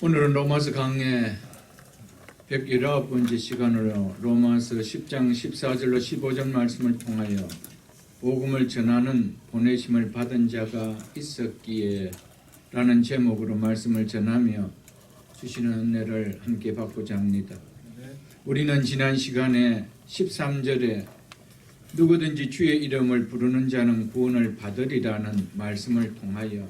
오늘은 로마서 강해 119번째 시간으로 로마서 10장 14절로 15절 말씀을 통하여 복음을 전하는 보내심을 받은 자가 있었기에 라는 제목으로 말씀을 전하며 주시는 은혜를 함께 받고자 합니다. 우리는 지난 시간에 13절에 누구든지 주의 이름을 부르는 자는 구원을 받으리라는 말씀을 통하여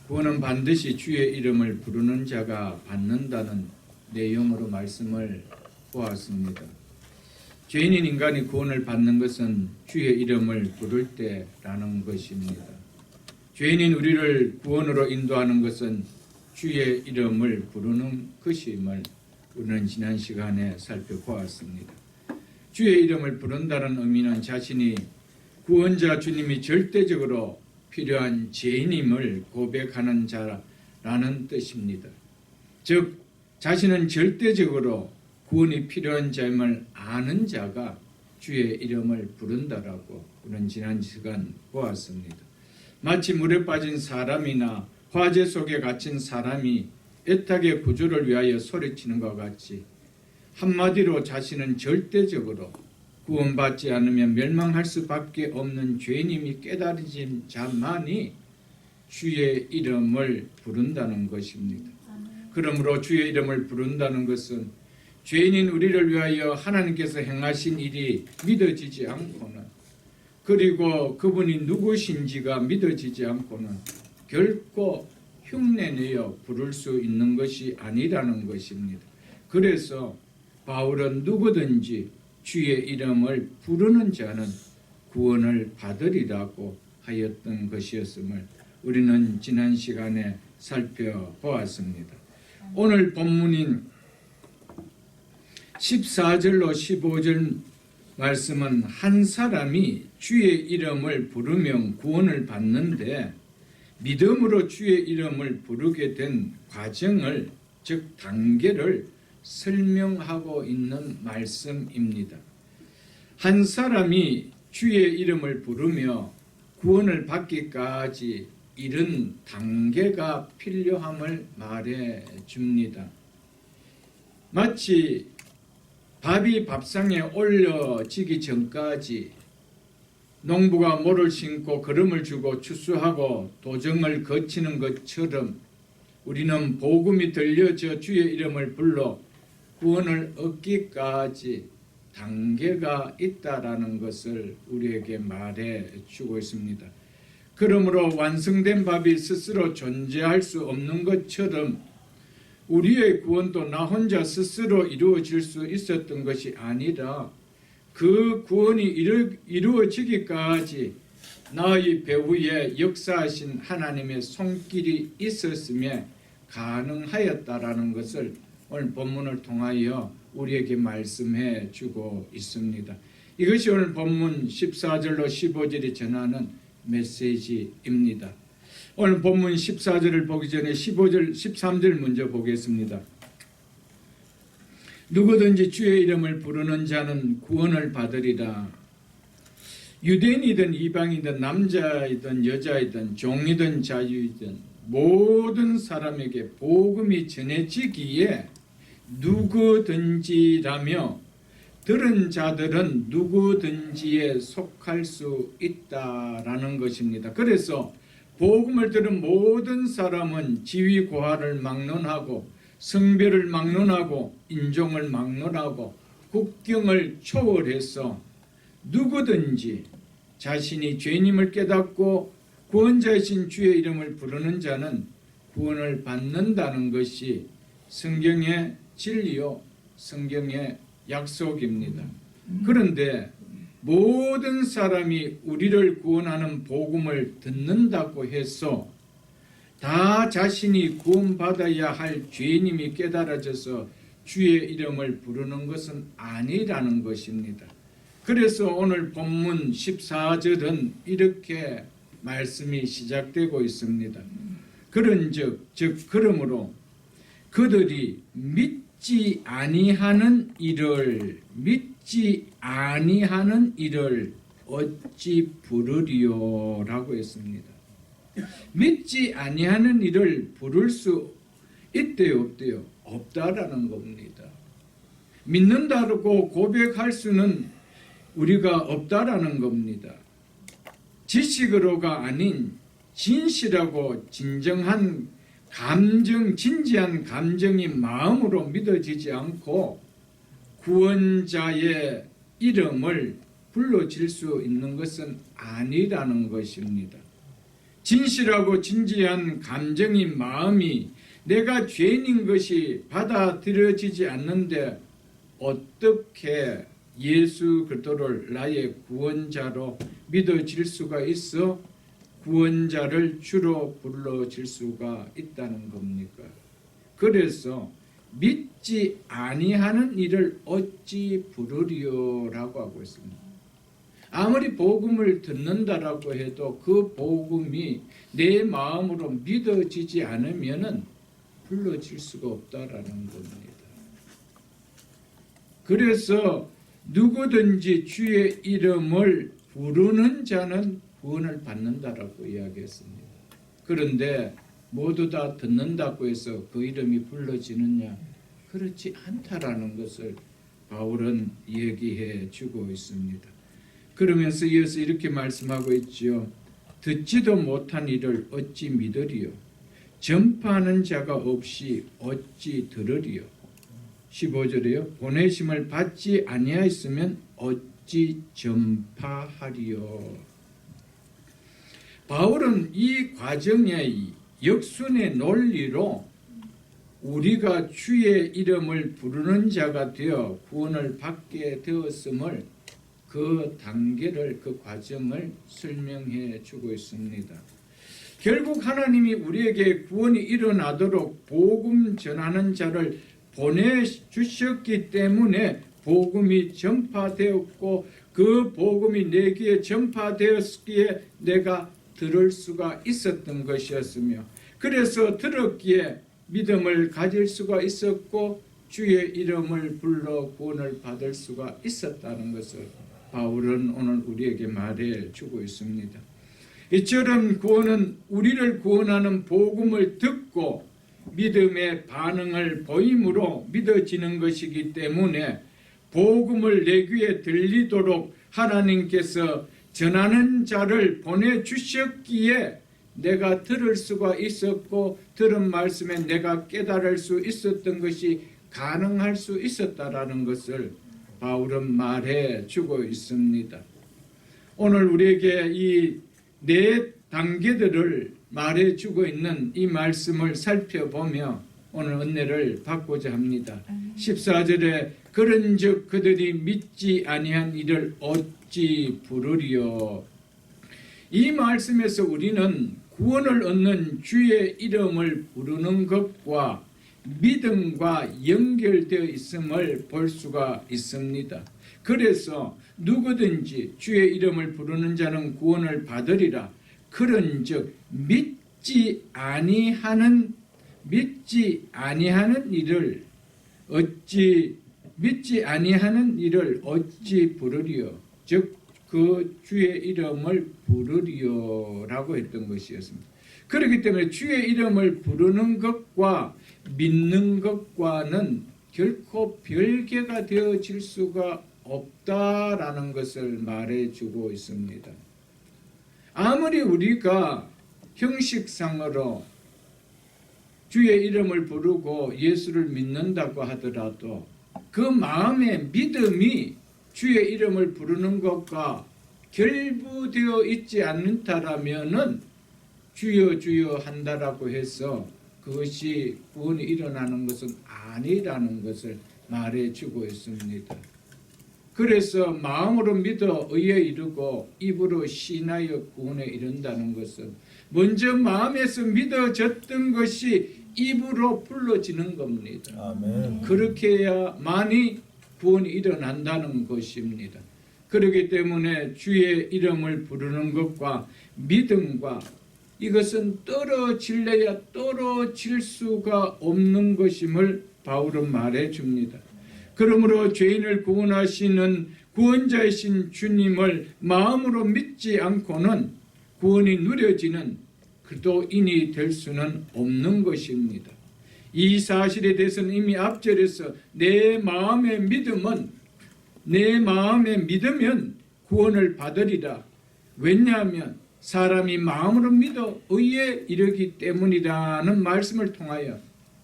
구원은 반드시 주의 이름을 부르는 자가 받는다는 내용으로 말씀을 보았습니다. 죄인인 인간이 구원을 받는 것은 주의 이름을 부를 때라는 것입니다. 죄인인 우리를 구원으로 인도하는 것은 주의 이름을 부르는 것임을 우리는 지난 시간에 살펴보았습니다. 주의 이름을 부른다는 의미는 자신이 구원자 주님이 절대적으로 필요한 죄인임을 고백하는 자라는 뜻입니다. 즉 자신은 절대적으로 구원이 필요한 자임을 아는 자가 주의 이름을 부른다라고 우리는 지난 시간 보았습니다. 마치 물에 빠진 사람이나 화재 속에 갇힌 사람이 애타게 구조를 위하여 소리치는 것과 같이 한마디로 자신은 절대적으로 구원받지 않으면 멸망할 수밖에 없는 죄인임이 깨달아진 자만이 주의 이름을 부른다는 것입니다. 그러므로 주의 이름을 부른다는 것은 죄인인 우리를 위하여 하나님께서 행하신 일이 믿어지지 않고는, 그리고 그분이 누구신지가 믿어지지 않고는 결코 흉내내어 부를 수 있는 것이 아니라는 것입니다. 그래서 바울은 누구든지 주의 이름을 부르는 자는 구원을 받으리라고 하였던 것이었음을 우리는 지난 시간에 살펴보았습니다. 오늘 본문인 14절로 15절 말씀은 한 사람이 주의 이름을 부르면 구원을 받는데 믿음으로 주의 이름을 부르게 된 과정을, 즉 단계를 설명하고 있는 말씀입니다. 한 사람이 주의 이름을 부르며 구원을 받기까지 이른 단계가 필요함을 말해 줍니다. 마치 밥이 밥상에 올려지기 전까지 농부가 모를 심고 거름을 주고 추수하고 도정을 거치는 것처럼 우리는 복음이 들려져 주의 이름을 불러 구원을 얻기까지 단계가 있다라는 것을 우리에게 말해 주고 있습니다. 그러므로 완성된 밥이 스스로 존재할 수 없는 것처럼 우리의 구원도 나 혼자 스스로 이루어질 수 있었던 것이 아니라 그 구원이 이루어지기까지 나의 배후에 역사하신 하나님의 손길이 있었음에 가능하였다라는 것을 오늘 본문을 통하여 우리에게 말씀해 주고 있습니다. 이것이 오늘 본문 14절로 15절이 전하는 메시지입니다. 오늘 본문 14절을 보기 전에 15절, 13절 먼저 보겠습니다. 누구든지 주의 이름을 부르는 자는 구원을 받으리라. 유대인이든 이방이든 남자이든 여자이든 종이든 자유이든 모든 사람에게 복음이 전해지기에 누구든지라며 들은 자들은 누구든지에 속할 수 있다라는 것입니다. 그래서 복음을 들은 모든 사람은 지위 고하를 막론하고 성별을 막론하고 인종을 막론하고 국경을 초월해서 누구든지 자신이 죄인임을 깨닫고 구원자이신 주의 이름을 부르는 자는 구원을 받는다는 것이 성경의 진리요, 성경의 약속입니다. 그런데 모든 사람이 우리를 구원하는 복음을 듣는다고 해서 다 자신이 구원받아야 할 죄인임이 깨달아져서 주의 이름을 부르는 것은 아니라는 것입니다. 그래서 오늘 본문 14절은 이렇게 말씀이 시작되고 있습니다. 그런즉 즉 그러므로 그들이 믿지 아니하는 일을 어찌 부르리요라고 했습니다. 믿지 아니하는 일을 부를 수 있대요, 없대요? 없다라는 겁니다. 믿는다고 고백할 수는 우리가 없다라는 겁니다. 지식으로가 아닌 진실하고 진정한 감정, 진지한 감정이 마음으로 믿어지지 않고 구원자의 이름을 불러질 수 있는 것은 아니라는 것입니다. 진실하고 진지한 감정이 마음이 내가 죄인인 것이 받아들여지지 않는데 어떻게 예수 그리스도를 나의 구원자로 믿어질 수가 있어 구원자를 주로 불러질 수가 있다는 겁니까? 그래서 믿지 아니하는 이를 어찌 부르리요라고 하고 있습니다. 아무리 복음을 듣는다라고 해도 그 복음이 내 마음으로 믿어지지 않으면은 불러질 수가 없다라는 겁니다. 그래서 누구든지 주의 이름을 부르는 자는 구원을 받는다라고 이야기했습니다. 그런데 모두 다 듣는다고 해서 그 이름이 불러지느냐? 그렇지 않다라는 것을 바울은 얘기해 주고 있습니다. 그러면서 이어서 이렇게 말씀하고 있지요. 듣지도 못한 이를 어찌 믿으리요? 전파하는 자가 없이 어찌 들으리요? 15절에요. 보내심을 받지 아니하였으면 어찌 전파하리요? 바울은 이 과정의 역순의 논리로 우리가 주의 이름을 부르는 자가 되어 구원을 받게 되었음을 그 단계를, 그 과정을 설명해 주고 있습니다. 결국 하나님이 우리에게 구원이 일어나도록 복음 전하는 자를 보내주셨기 때문에 복음이 전파되었고 그 복음이 내게 전파되었기에 내가 들을 수가 있었던 것이었으며 그래서 들었기에 믿음을 가질 수가 있었고 주의 이름을 불러 구원을 받을 수가 있었다는 것을 바울은 오늘 우리에게 말해 주고 있습니다. 이처럼 구원은 우리를 구원하는 복음을 듣고 믿음의 반응을 보임으로 믿어지는 것이기 때문에 복음을 내 귀에 들리도록 하나님께서 전하는 자를 보내주셨기에 내가 들을 수가 있었고 들은 말씀에 내가 깨달을 수 있었던 것이 가능할 수 있었다라는 것을 바울은 말해 주고 있습니다. 오늘 우리에게 이 네 단계들을 말해 주고 있는 이 말씀을 살펴보며 오늘 은혜를 받고자 합니다. 14절에 그런즉 그들이 믿지 아니한 이를 어찌 부르리요? 이 말씀에서 우리는 구원을 얻는 주의 이름을 부르는 것과 믿음과 연결되어 있음을 볼 수가 있습니다. 그래서 누구든지 주의 이름을 부르는 자는 구원을 받으리라. 그런즉 믿지 아니하는 이를 어찌 부르리요? 즉 그 주의 이름을 부르리요라고 했던 것이었습니다. 그렇기 때문에 주의 이름을 부르는 것과 믿는 것과는 결코 별개가 되어질 수가 없다라는 것을 말해주고 있습니다. 아무리 우리가 형식상으로 주의 이름을 부르고 예수를 믿는다고 하더라도 그 마음의 믿음이 주의 이름을 부르는 것과 결부되어 있지 않다라면은 주여 주여 한다라고 해서 그것이 구원이 일어나는 것은 아니라는 것을 말해주고 있습니다. 그래서 마음으로 믿어 의에 이르고 입으로 신하여 구원에 이른다는 것은 먼저 마음에서 믿어졌던 것이 입으로 불러지는 겁니다. 아멘. 그렇게 해야만이 구원이 일어난다는 것입니다. 그렇기 때문에 주의 이름을 부르는 것과 믿음과 이것은 떨어질래야 떨어질 수가 없는 것임을 바울은 말해줍니다. 그러므로 죄인을 구원하시는 구원자이신 주님을 마음으로 믿지 않고는 구원이 누려지는 그리스도인이 될 수는 없는 것입니다. 이 사실에 대해서는 이미 앞절에서 내 마음에 믿으면 구원을 받으리라. 왜냐하면 사람이 마음으로 믿어 의에 이르기 때문이라는 말씀을 통하여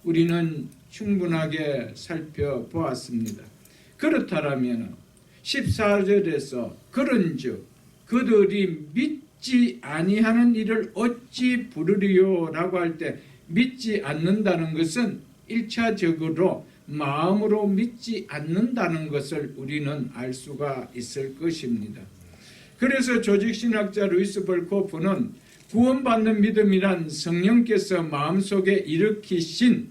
우리는 충분하게 살펴보았습니다. 그렇다면 14절에서 그런즉 그들이 믿지 아니하는 일을 어찌 부르리요 라고 할 때 믿지 않는다는 것은 1차적으로 마음으로 믿지 않는다는 것을 우리는 알 수가 있을 것입니다. 그래서 조직신학자 루이스 벌코프는 구원받는 믿음이란 성령께서 마음속에 일으키신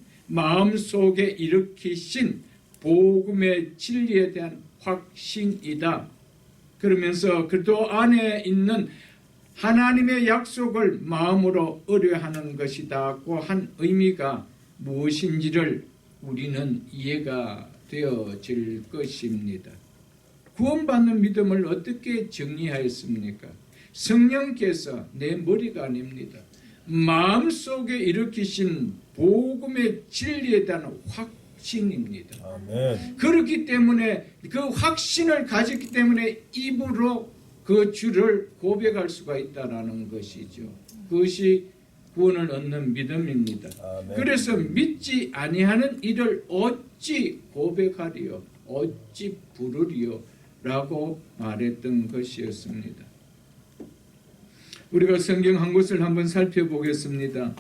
복음의 진리에 대한 확신이다. 그러면서 그도 안에 있는 하나님의 약속을 마음으로 의뢰하는 것이다고 한 의미가 무엇인지를 우리는 이해가 되어질 것입니다. 구원받는 믿음을 어떻게 정리하였습니까? 성령께서 내 머리가 아닙니다. 마음속에 일으키신 복음의 진리에 대한 확신입니다. 아멘. 그렇기 때문에 그 확신을 가졌기 때문에 입으로 그 주를 고백할 수가 있다라는 것이죠. 그것이 구원을 얻는 믿음입니다. 아멘. 그래서 믿지 아니하는 이를 어찌 고백하리요, 어찌 부르리요 라고 말했던 것이었습니다. 우리가 성경 한 곳을 한번 살펴보겠습니다.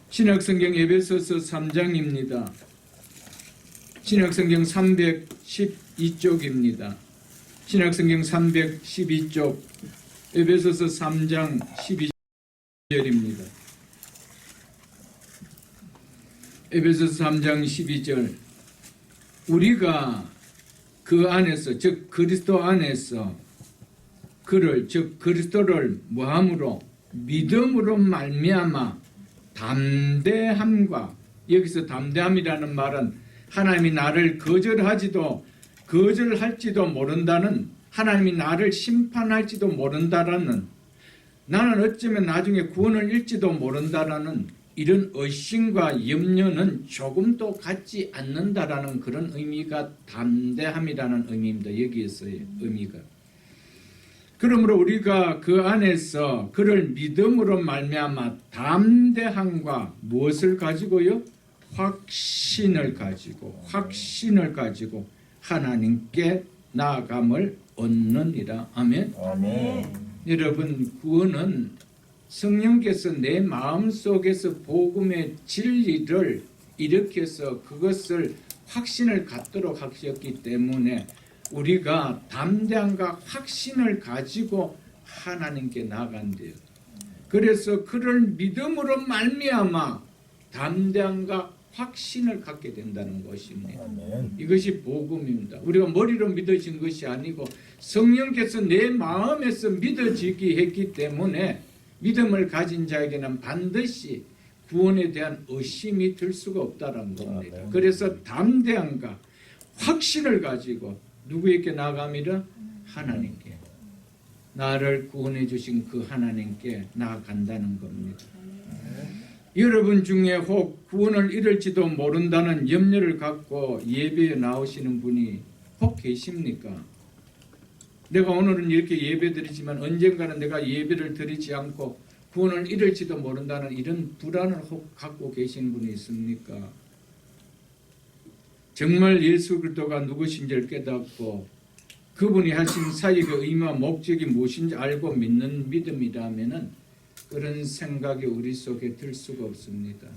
신약성경 에베소서 3장입니다. 신약성경 312쪽입니다. 신약성경 312쪽 에베소서 3장 12절입니다. 에베소서 3장 12절 우리가 그 안에서 즉 그리스도 안에서 그를 즉 그리스도를 뭐함으로 믿음으로 말미암아 담대함과 여기서 담대함이라는 말은 하나님이 나를 거절할지도 모른다는 하나님이 나를 심판할지도 모른다라는 나는 어쩌면 나중에 구원을 잃지도 모른다라는 이런 의심과 염려는 조금도 갖지 않는다라는 그런 의미가 담대함이라는 의미입니다. 여기에서의 의미가. 그러므로 우리가 그 안에서 그를 믿음으로 말미암아 담대함과 무엇을 가지고요? 확신을 가지고 하나님께 나아감을 얻느니라. 아멘. 아멘. 여러분, 구원은 성령께서 내 마음속에서 복음의 진리를 일으켜서 그것을 확신을 갖도록 하셨기 때문에 우리가 담대함과 확신을 가지고 하나님께 나아간대요. 그래서 그를 믿음으로 말미암아 담대함과 확신을 갖게 된다는 것입니다. 아멘. 이것이 복음입니다. 우리가 머리로 믿어진 것이 아니고 성령께서 내 마음에서 믿어지게 했기 때문에 믿음을 가진 자에게는 반드시 구원에 대한 의심이 들 수가 없다는 겁니다. 아멘. 그래서 담대함과 확신을 가지고 누구에게 나아갑니다? 하나님께. 나를 구원해 주신 그 하나님께 나아간다는 겁니다. 여러분 중에 혹 구원을 잃을지도 모른다는 염려를 갖고 예배에 나오시는 분이 혹 계십니까? 내가 오늘은 이렇게 예배드리지만 언젠가는 내가 예배를 드리지 않고 구원을 잃을지도 모른다는 이런 불안을 혹 갖고 계신 분이 있습니까? 정말 예수 그리스도가 누구신지를 깨닫고 그분이 하신 사역의 의미와 목적이 무엇인지 알고 믿는 믿음이라면은 그런 생각이 우리 속에 들 수가 없습니다.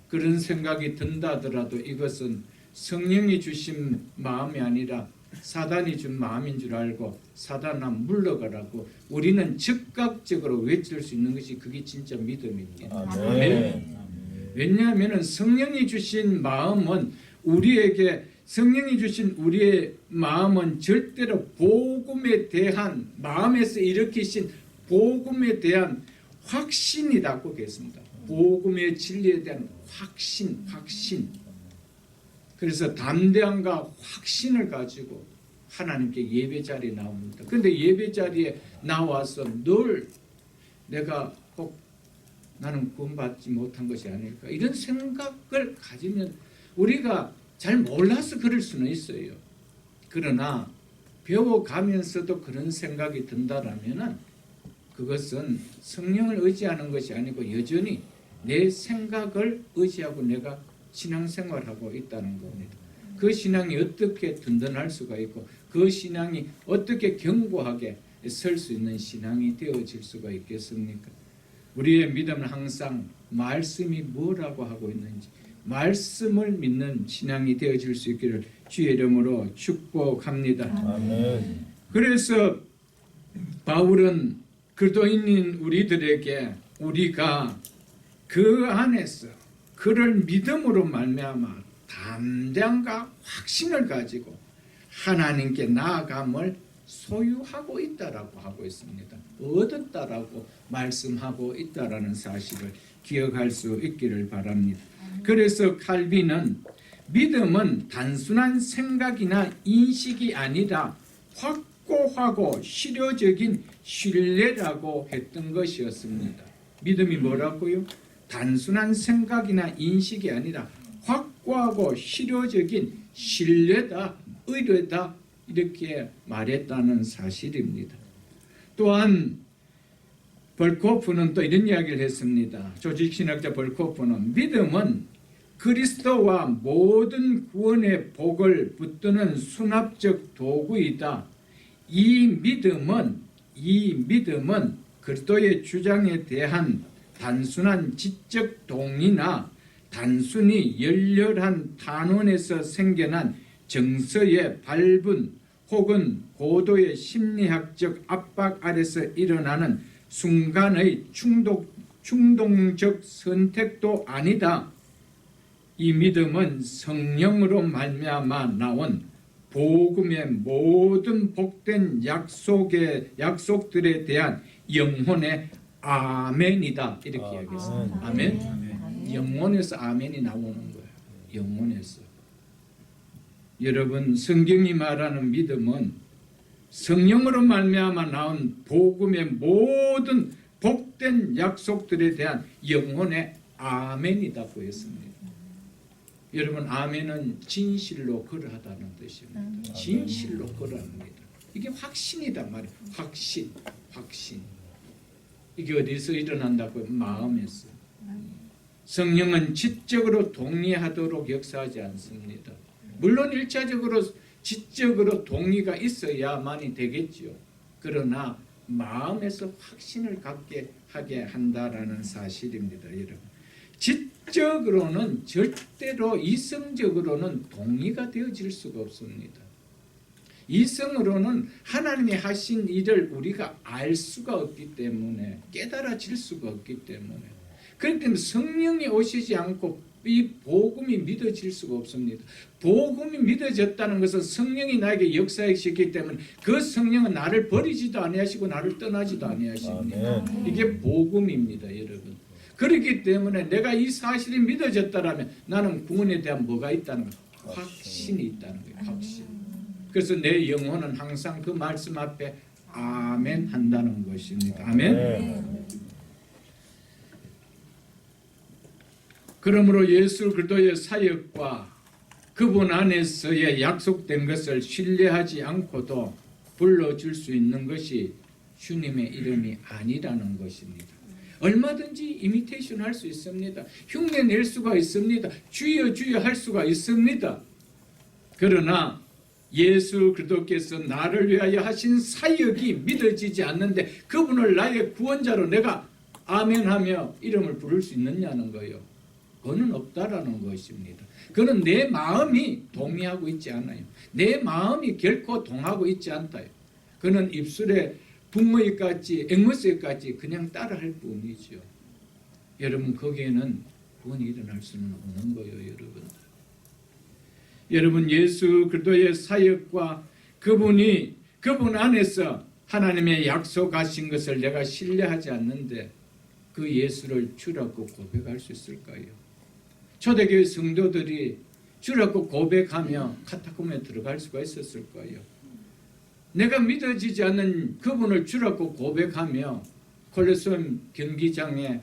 그런 생각이 든다 하더라도 이것은 성령이 주신 마음이 아니라 사단이 준 마음인 줄 알고 사단아 물러가라고 우리는 즉각적으로 외칠 수 있는 것이 그게 진짜 믿음입니다. 아멘. 왜냐하면 성령이 주신 마음은 성령이 주신 우리의 마음은 절대로 복음에 대한 마음에서 일으키신 복음에 대한 확신이 닿고 계십니다. 복음의 진리에 대한 확신. 그래서 담대함과 확신을 가지고 하나님께 예배 자리에 나옵니다. 그런데 예배 자리에 나와서 늘 내가 꼭 나는 구원받지 못한 것이 아닐까, 이런 생각을 가지면 우리가 잘 몰라서 그럴 수는 있어요. 그러나 배워가면서도 그런 생각이 든다라면 그것은 성령을 의지하는 것이 아니고 여전히 내 생각을 의지하고 내가 신앙생활하고 있다는 겁니다. 그 신앙이 어떻게 든든할 수가 있고 그 신앙이 어떻게 견고하게 설 수 있는 신앙이 되어질 수가 있겠습니까? 우리의 믿음은 항상 말씀이 뭐라고 하고 있는지 말씀을 믿는 신앙이 되어질 수 있기를 주의 이름으로 축복합니다. 아멘. 그래서 바울은 그리스도인인 우리들에게 우리가 그 안에서 그를 믿음으로 말미암아 담대함과 확신을 가지고 하나님께 나아감을 소유하고 있다라고 하고 있습니다. 얻었다라고 말씀하고 있다라는 사실을 기억할 수 있기를 바랍니다. 그래서 칼빈은 믿음은 단순한 생각이나 인식이 아니라 확고하고 실효적인 신뢰라고 했던 것이었습니다. 믿음이 뭐라고요? 단순한 생각이나 인식이 아니라 확고하고 실효적인 신뢰다, 의뢰다, 이렇게 말했다는 사실입니다. 또한 벌코프는 또 이런 이야기를 했습니다. 조직신학자 벌코프는 믿음은 그리스도와 모든 구원의 복을 붙드는 수납적 도구이다. 이 믿음은 그리스도의 주장에 대한 단순한 지적 동의나 단순히 열렬한 탄원에서 생겨난 정서의 발분 혹은 고도의 심리학적 압박 아래서 일어나는 순간의 충동적 선택도 아니다. 이 믿음은 성령으로 말미암아 나온 복음의 모든 복된 약속들에 대한 영혼의 아멘이다. 이렇게 이야기했습니다. 아멘. 영혼에서 아멘이 나오는 거예요. 영혼에서. 여러분, 성경이 말하는 믿음은 성령으로 말미암아 나온 복음의 모든 복된 약속들에 대한 영혼의 아멘이라고 했습니다. 여러분, 아멘은 진실로 그러하다는 뜻입니다. 진실로 그러합니다. 이게 확신이다 말이에요. 확신. 이게 어디서 일어난다고요? 마음에서. 성령은 지적으로 동의하도록 역사하지 않습니다. 물론 1차적으로 지적으로 동의가 있어야만이 되겠죠. 그러나 마음에서 확신을 갖게 하게 한다라는 사실입니다. 여러분, 지적으로는 절대로 이성적으로는 동의가 되어질 수가 없습니다. 이성으로는 하나님이 하신 일을 우리가 알 수가 없기 때문에, 깨달아질 수가 없기 때문에, 그렇기 때문에 성령이 오시지 않고 이 복음이 믿어질 수가 없습니다. 복음이 믿어졌다는 것은 성령이 나에게 역사시키기 때문에 그 성령은 나를 버리지도 아니하시고 나를 떠나지도 아니하십니다. 이게 복음입니다, 여러분. 그렇기 때문에 내가 이 사실이 믿어졌다라면 나는 구원에 대한 뭐가 있다는 거예요? 확신이 있다는 거예요. 확신. 그래서 내 영혼은 항상 그 말씀 앞에 아멘 한다는 것입니다. 아멘. 그러므로 예수 그리스도의 사역과 그분 안에서의 약속된 것을 신뢰하지 않고도 불러줄 수 있는 것이 주님의 이름이 아니라는 것입니다. 얼마든지 이미테이션 할 수 있습니다. 흉내 낼 수가 있습니다. 주여 주여 할 수가 있습니다. 그러나 예수 그리스도께서 나를 위하여 하신 사역이 믿어지지 않는데 그분을 나의 구원자로 내가 아멘하며 이름을 부를 수 있느냐는 거예요. 그거는 없다라는 것입니다. 그는 내 마음이 동의하고 있지 않아요. 내 마음이 결코 동하고 있지 않다요. 그는 입술에 분모이같이 앵무새같이 그냥 따라할 뿐이죠. 여러분, 거기에는 구원이 일어날 수는 없는 거예요. 여러분, 예수 그리스도의 사역과 그분 안에서 하나님의 약속하신 것을 내가 신뢰하지 않는데 그 예수를 주라고 고백할 수 있을까요? 초대교회 성도들이 주라고 고백하며 카타콤에 들어갈 수가 있었을까요? 내가 믿어지지 않는 그분을 주라고 고백하며 콜로세움 경기장에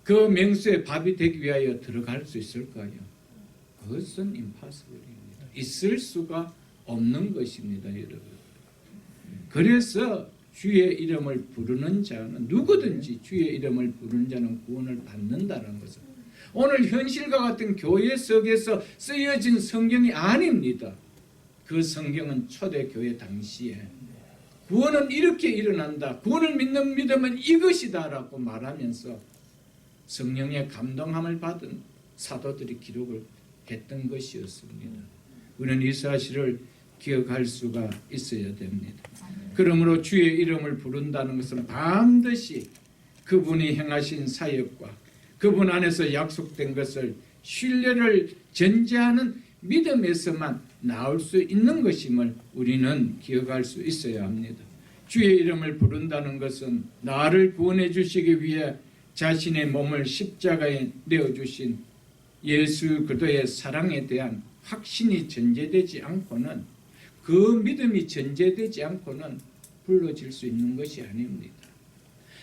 그 맹수의 밥이 되기 위하여 들어갈 수 있을까요? 그것은 impossible입니다. 있을 수가 없는 것입니다, 여러분. 그래서 주의 이름을 부르는 자는, 누구든지 주의 이름을 부르는 자는 구원을 받는다는 것은 오늘 현실과 같은 교회 속에서 쓰여진 성경이 아닙니다. 그 성경은 초대교회 당시에 구원은 이렇게 일어난다, 구원을 믿는 믿음은 이것이다 라고 말하면서 성령의 감동함을 받은 사도들이 기록을 했던 것이었습니다. 우리는 이 사실을 기억할 수가 있어야 됩니다. 그러므로 주의 이름을 부른다는 것은 반드시 그분이 행하신 사역과 그분 안에서 약속된 것을 신뢰를 전제하는 믿음에서만 나올 수 있는 것임을 우리는 기억할 수 있어야 합니다. 주의 이름을 부른다는 것은 나를 구원해 주시기 위해 자신의 몸을 십자가에 내어주신 예수 그리스도의 사랑에 대한 확신이 전제되지 않고는, 그 믿음이 전제되지 않고는 불러질 수 있는 것이 아닙니다.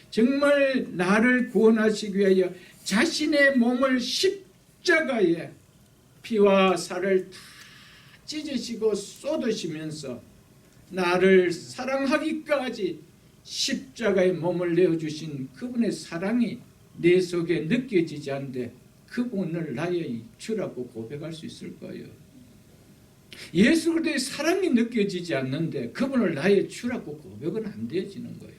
정말 나를 구원하시기 위하여 자신의 몸을 십자가에 피와 살을 다 찢으시고 쏟으시면서 나를 사랑하기까지 십자가에 몸을 내어주신 그분의 사랑이 내 속에 느껴지지 않는데 그분을 나의 주라고 고백할 수 있을까요? 예수 그리스도의 사랑이 느껴지지 않는데 그분을 나의 주라고 고백은 안 되어지는 거예요.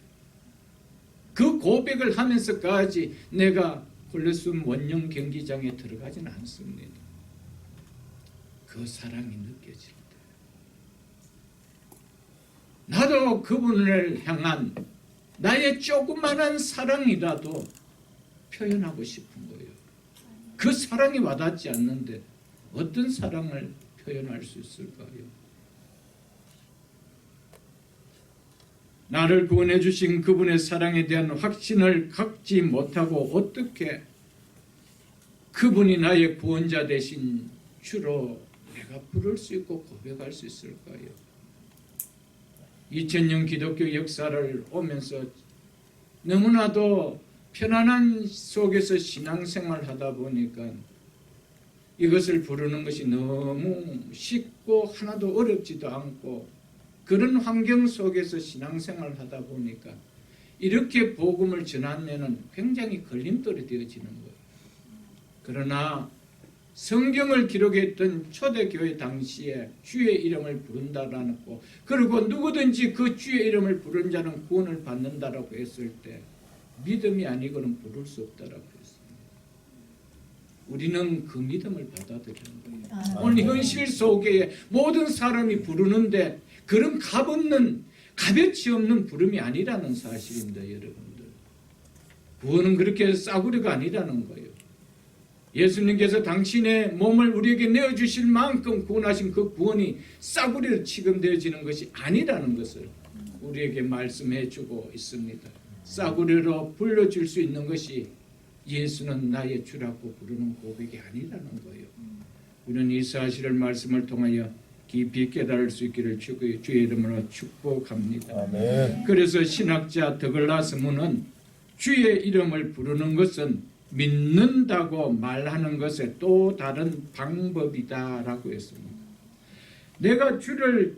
그 고백을 하면서까지 내가 콜로세움 원형 경기장에 들어가지는 않습니다. 그 사랑이 느껴질 때 나도 그분을 향한 나의 조그마한 사랑이라도 표현하고 싶은 거예요. 그 사랑이 와닿지 않는데 어떤 사랑을 표현할 수 있을까요? 나를 구원해 주신 그분의 사랑에 대한 확신을 갖지 못하고 어떻게 그분이 나의 구원자 되신 주로 내가 부를 수 있고 고백할 수 있을까요? 2000년 기독교 역사를 오면서 너무나도 편안한 속에서 신앙생활을 하다 보니까 이것을 부르는 것이 너무 쉽고 하나도 어렵지도 않고 그런 환경 속에서 신앙생활을 하다 보니까 이렇게 복음을 전하면 굉장히 걸림돌이 되어지는 거예요. 그러나 성경을 기록했던 초대교회 당시에 주의 이름을 부른다라는 거, 그리고 누구든지 그 주의 이름을 부른 자는 구원을 받는다라고 했을 때 믿음이 아니고는 부를 수 없다라고 했습니다. 우리는 그 믿음을 받아들이는 거예요. 오늘 현실 속에 모든 사람이 부르는데 그런 값어치 없는 부름이 아니라는 사실입니다, 여러분들. 구원은 그렇게 싸구려가 아니라는 거예요. 예수님께서 당신의 몸을 우리에게 내어주실 만큼 구원하신 그 구원이 싸구려로 취급되어지는 것이 아니라는 것을 우리에게 말씀해 주고 있습니다. 싸구려로 불러줄 수 있는 것이 예수는 나의 주라고 부르는 고백이 아니라는 거예요. 우리는 이 사실을 말씀을 통하여 깊이 깨달을 수 있기를 주의 이름으로 축복합니다. 아멘. 그래서 신학자 더글라스 문은 주의 이름을 부르는 것은 믿는다고 말하는 것의 또 다른 방법이다라고 했습니다. 내가 주를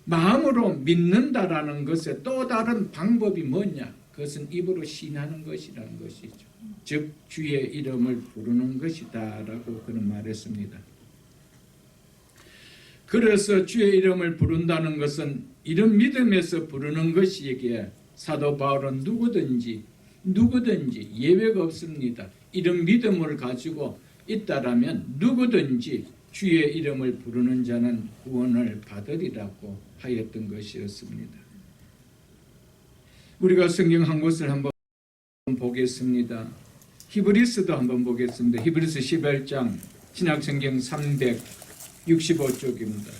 마음으로 믿는다라는 것의 또 다른 방법이 뭐냐? 그것은 입으로 신하는 것이라는 것이죠. 즉 주의 이름을 부르는 것이다라고 그는 말했습니다. 그래서 주의 이름을 부른다는 것은 이런 믿음에서 부르는 것이기에 사도 바울은 누구든지 예외가 없습니다. 이런 믿음을 가지고 있다라면 누구든지 주의 이름을 부르는 자는 구원을 받으리라고 하였던 것이었습니다. 우리가 성경 한 곳을 한번 보겠습니다. 히브리서도 한번 보겠습니다. 히브리서 11장 신약성경 365쪽입니다.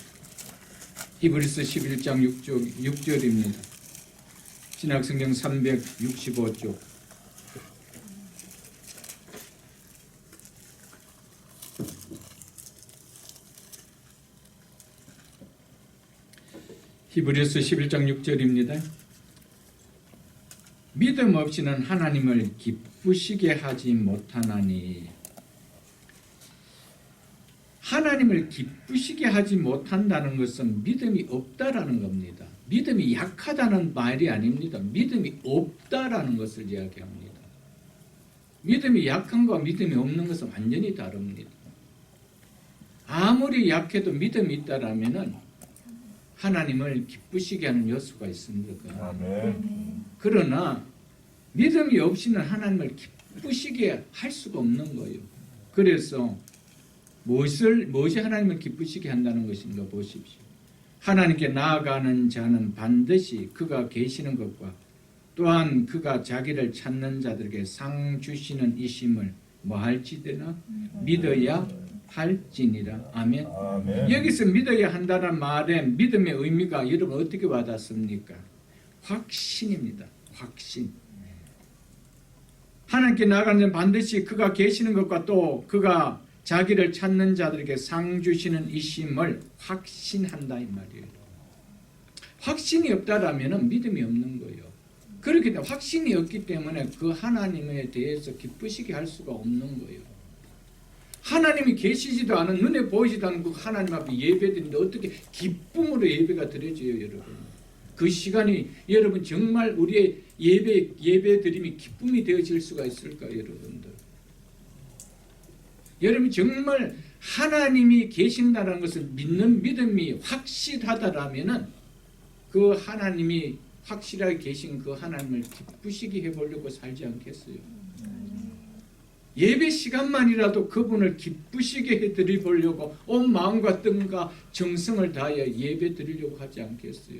히브리서 11장 6절입니다. 신약성경 365쪽. 히브리서 11장 6절입니다. 믿음 없이는 하나님을 기쁘시게 하지 못하나니. 하나님을 기쁘시게 하지 못한다는 것은 믿음이 없다라는 겁니다. 믿음이 약하다는 말이 아닙니다. 믿음이 없다라는 것을 이야기합니다. 믿음이 약한 것과 믿음이 없는 것은 완전히 다릅니다. 아무리 약해도 믿음이 있다라면은 하나님을 기쁘시게 하는 요소가 있습니다. 아멘. 그러나 믿음이 없이는 하나님을 기쁘시게 할 수가 없는 거예요. 그래서 무엇이 하나님을 기쁘시게 한다는 것인가 보십시오. 하나님께 나아가는 자는 반드시 그가 계시는 것과 또한 그가 자기를 찾는 자들에게 상 주시는 이심을 뭐할지되나 믿어야 할지니라. 아멘. 아멘. 여기서 믿어야 한다는 말의 믿음의 의미가 여러분 어떻게 와닿습니까? 확신입니다. 확신. 하나님께 나아가는 자는 반드시 그가 계시는 것과 또 그가 자기를 찾는 자들에게 상 주시는 이심을 확신한다 이 말이에요. 확신이 없다라면 믿음이 없는 거예요. 그렇기 때문에 확신이 없기 때문에 그 하나님에 대해서 기쁘시게 할 수가 없는 거예요. 하나님이 계시지도 않은 눈에 보이지도 않은 그 하나님 앞에 예배드리는데 어떻게 기쁨으로 예배가 드려져요, 여러분? 그 시간이 여러분 정말 우리의 예배드림이 기쁨이 되어질 수가 있을까요, 여러분들? 여러분 정말 하나님이 계신다는 것을 믿는 믿음이 확실하다라면은 그 하나님이 확실하게 계신 그 하나님을 기쁘시게 해보려고 살지 않겠어요? 예배 시간만이라도 그분을 기쁘시게 해드리려고 온 마음과 뜻과 정성을 다하여 예배 드리려고 하지 않겠어요?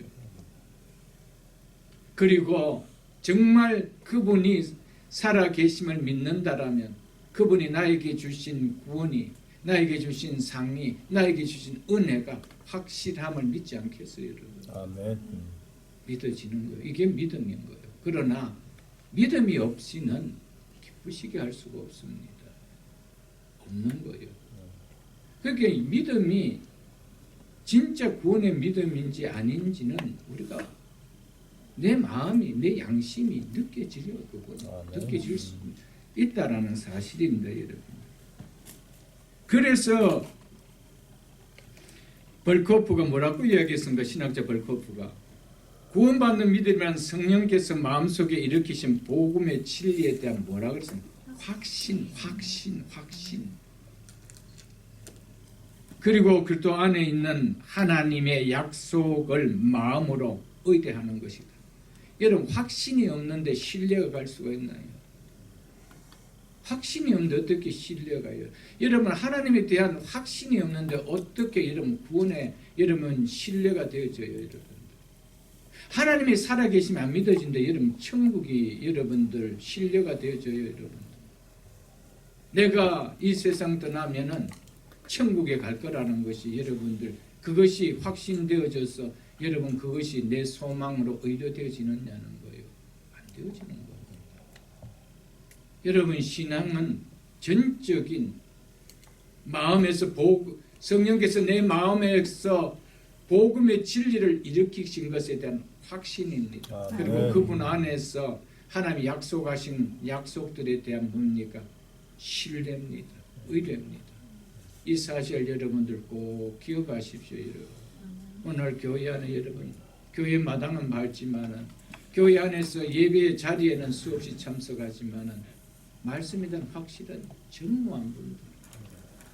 그리고 정말 그분이 살아계심을 믿는다라면 그분이 나에게 주신 구원이, 나에게 주신 상이, 나에게 주신 은혜가 확실함을 믿지 않겠어요, 여러분? 아멘. 믿어지는 거예요. 이게 믿음인 거예요. 그러나 믿음이 없이는 기쁘시게 할 수가 없습니다. 없는 거예요. 그러니까 믿음이 진짜 구원의 믿음인지 아닌지는 우리가 내 마음이, 내 양심이 느껴지려 느껴질 수 있다라는 사실입니다, 여러분. 그래서 벌코프가 뭐라고 이야기했습니까? 신학자 벌코프가 구원받는 믿음이란 성령께서 마음속에 일으키신 복음의 진리에 대한 뭐라고 그랬습니까? 확신. 그리고 그리스도 안에 있는 하나님의 약속을 마음으로 의뢰하는 것이다. 여러분 확신이 없는데 신뢰가 갈 수가 있나요? 확신이 없는데 어떻게 신뢰가 가요? 여러분 하나님에 대한 확신이 없는데 어떻게 여러분 구원에 여러분 신뢰가 되어져요, 여러분? 하나님이 살아계시면 안 믿어진다. 여러분 천국이 여러분들 신뢰가 되어져요, 여러분. 내가 이 세상 떠나면은 천국에 갈 거라는 것이 여러분들 그것이 확신되어져서 여러분 그것이 내 소망으로 의료되어지느냐는 거예요. 안 되어지는 거예요. 여러분 신앙은 전적인 마음에서 성령께서 내 마음에서 복음의 진리를 일으키신 것에 대한 확신입니다. 그리고 그분 안에서 하나님이 약속하신 약속들에 대한 뭡니까? 신뢰입니다. 의뢰입니다. 이 사실 여러분들 꼭 기억하십시오. 여러분. 오늘 교회 안에 여러분 교회 마당은 밝지만은 교회 안에서 예배의 자리에는 수없이 참석하지만은 말씀에 대한 확실한 전무한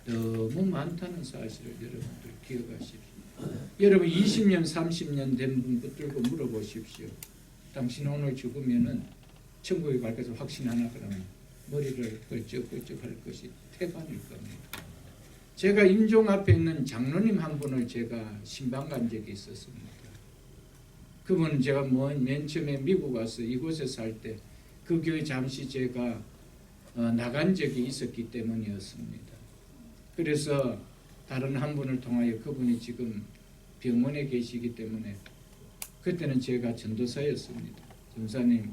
분들 너무 많다는 사실을 여러분들 기억하십시오. 여러분 20년 30년 된 분 붙들고 물어보십시오. 당신 오늘 죽으면은 천국에 갈 것을 확신하나? 그러면 머리를 껄쩍껄쩍 할 것이 태반일 겁니다. 제가 임종 앞에 있는 장로님 한 분을 제가 신방 간 적이 있었습니다. 그분은 제가 맨 처음에 미국 와서 이곳에 살 때 그 교회 잠시 제가 나간 적이 있었기 때문이었습니다. 그래서 다른 한 분을 통하여 그분이 지금 병원에 계시기 때문에 그때는 제가 전도사였습니다. 전사님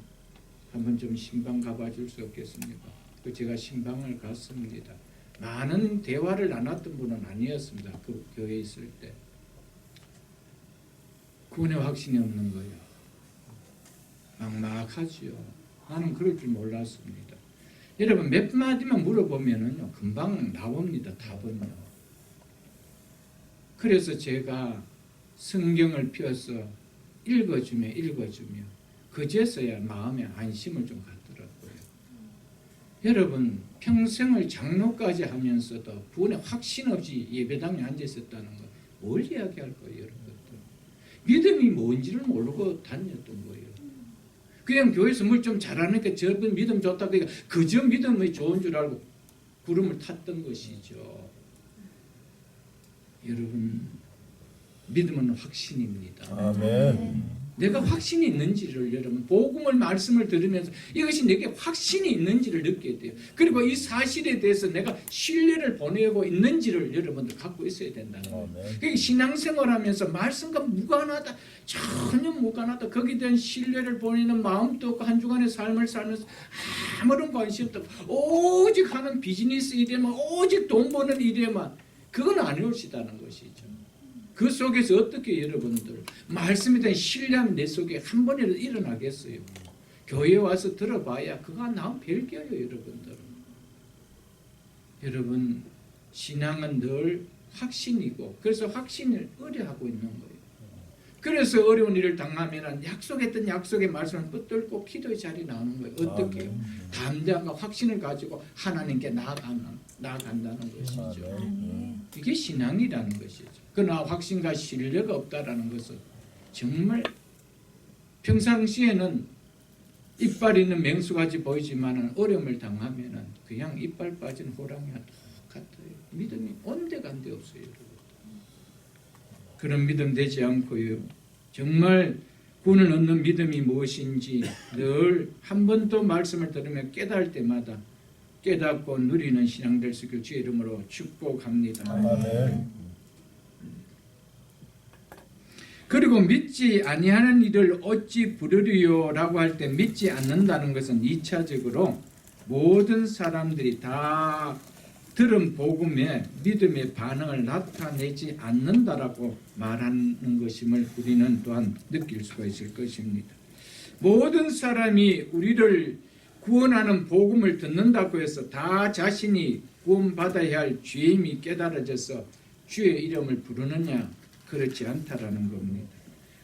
한번 좀 신방 가봐 줄 수 없겠습니까? 그 제가 신방을 갔습니다. 많은 대화를 나눴던 분은 아니었습니다. 그 교회에 있을 때. 구원의 확신이 없는 거예요. 막막하지요. 나는 그럴 줄 몰랐습니다. 여러분 몇 마디만 물어보면은요 금방 나옵니다. 답은요. 그래서 제가 성경을 펴서 읽어주며 그제서야 마음에 안심을 좀 갖더라고요. 여러분 평생을 장로까지 하면서도 구원에 확신 없이 예배당에 앉아 있었다는 거 뭘 이야기할 거예요? 이런 것들. 믿음이 뭔지를 모르고 다녔던 거예요. 그냥 교회에서 뭘 좀 잘하니까 저분 믿음 좋다 그러니까 그저 믿음이 좋은 줄 알고 구름을 탔던 것이죠. 여러분 믿음은 확신입니다. 아멘. 내가 확신이 있는지를 여러분 복음을 말씀을 들으면서 이것이 내게 확신이 있는지를 느껴야 돼요. 그리고 이 사실에 대해서 내가 신뢰를 보내고 있는지를 여러분들 갖고 있어야 된다는 거예요. 그러니까 신앙생활하면서 말씀과 무관하다 전혀 무관하다 거기에 대한 신뢰를 보내는 마음도 없고 한 주간의 삶을 살면서 아무런 관심 없다 오직 하는 비즈니스 일에만 오직 돈 버는 일에만 그건 아니올시다는 것이죠. 그 속에서 어떻게 여러분들 말씀에 대한 신뢰함이 내 속에 한 번이라도 일어나겠어요. 교회에 와서 들어봐야 그거 나와 별개예요. 여러분들. 여러분 신앙은 늘 확신이고 그래서 확신을 의뢰하고 있는 거예요. 그래서 어려운 일을 당하면 약속했던 약속의 말씀을 붙들고 기도의 자리에 나오는 거예요. 어떻게 해요? 담대함과 확신을 가지고 하나님께 나아간다는 것이죠. 이게 신앙이라는 것이죠. 그러나 확신과 신뢰가 없다라는 것은 정말 평상시에는 이빨 있는 맹수같이 보이지만 어려움을 당하면 그냥 이빨 빠진 호랑이와 똑같아요. 믿음이 온데간데 없어요. 여러분. 그런 믿음 되지 않고요. 정말 구원을 얻는 믿음이 무엇인지 늘 한 번 더 말씀을 들으며 깨달을 때마다 깨닫고 누리는 신앙 될 수 있길 주의 이름으로 축복합니다. 아멘. 그리고 믿지 아니하는 일을 어찌 부르리요 라고 할 때 믿지 않는다는 것은 2차적으로 모든 사람들이 다 들은 복음에 믿음의 반응을 나타내지 않는다라고 말하는 것임을 우리는 또한 느낄 수가 있을 것입니다. 모든 사람이 우리를 구원하는 복음을 듣는다고 해서 다 자신이 구원받아야 할 죄임이 깨달아져서 주의 이름을 부르느냐? 그렇지 않다라는 겁니다.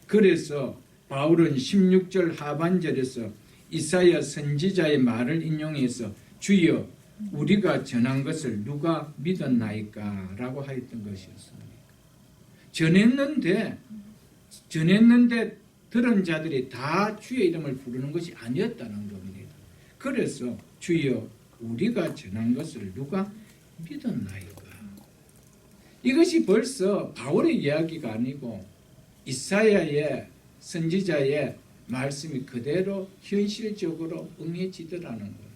그래서 바울은 16절 하반절에서 이사야 선지자의 말을 인용해서 주여 우리가 전한 것을 누가 믿었나이까? 라고 하였던 것이었습니다. 전했는데 들은 자들이 다 주의 이름을 부르는 것이 아니었다는 겁니다. 그래서 주여 우리가 전한 것을 누가 믿었나이까? 이것이 벌써 바울의 이야기가 아니고 이사야의 선지자의 말씀이 그대로 현실적으로 응해지더라는 거예요.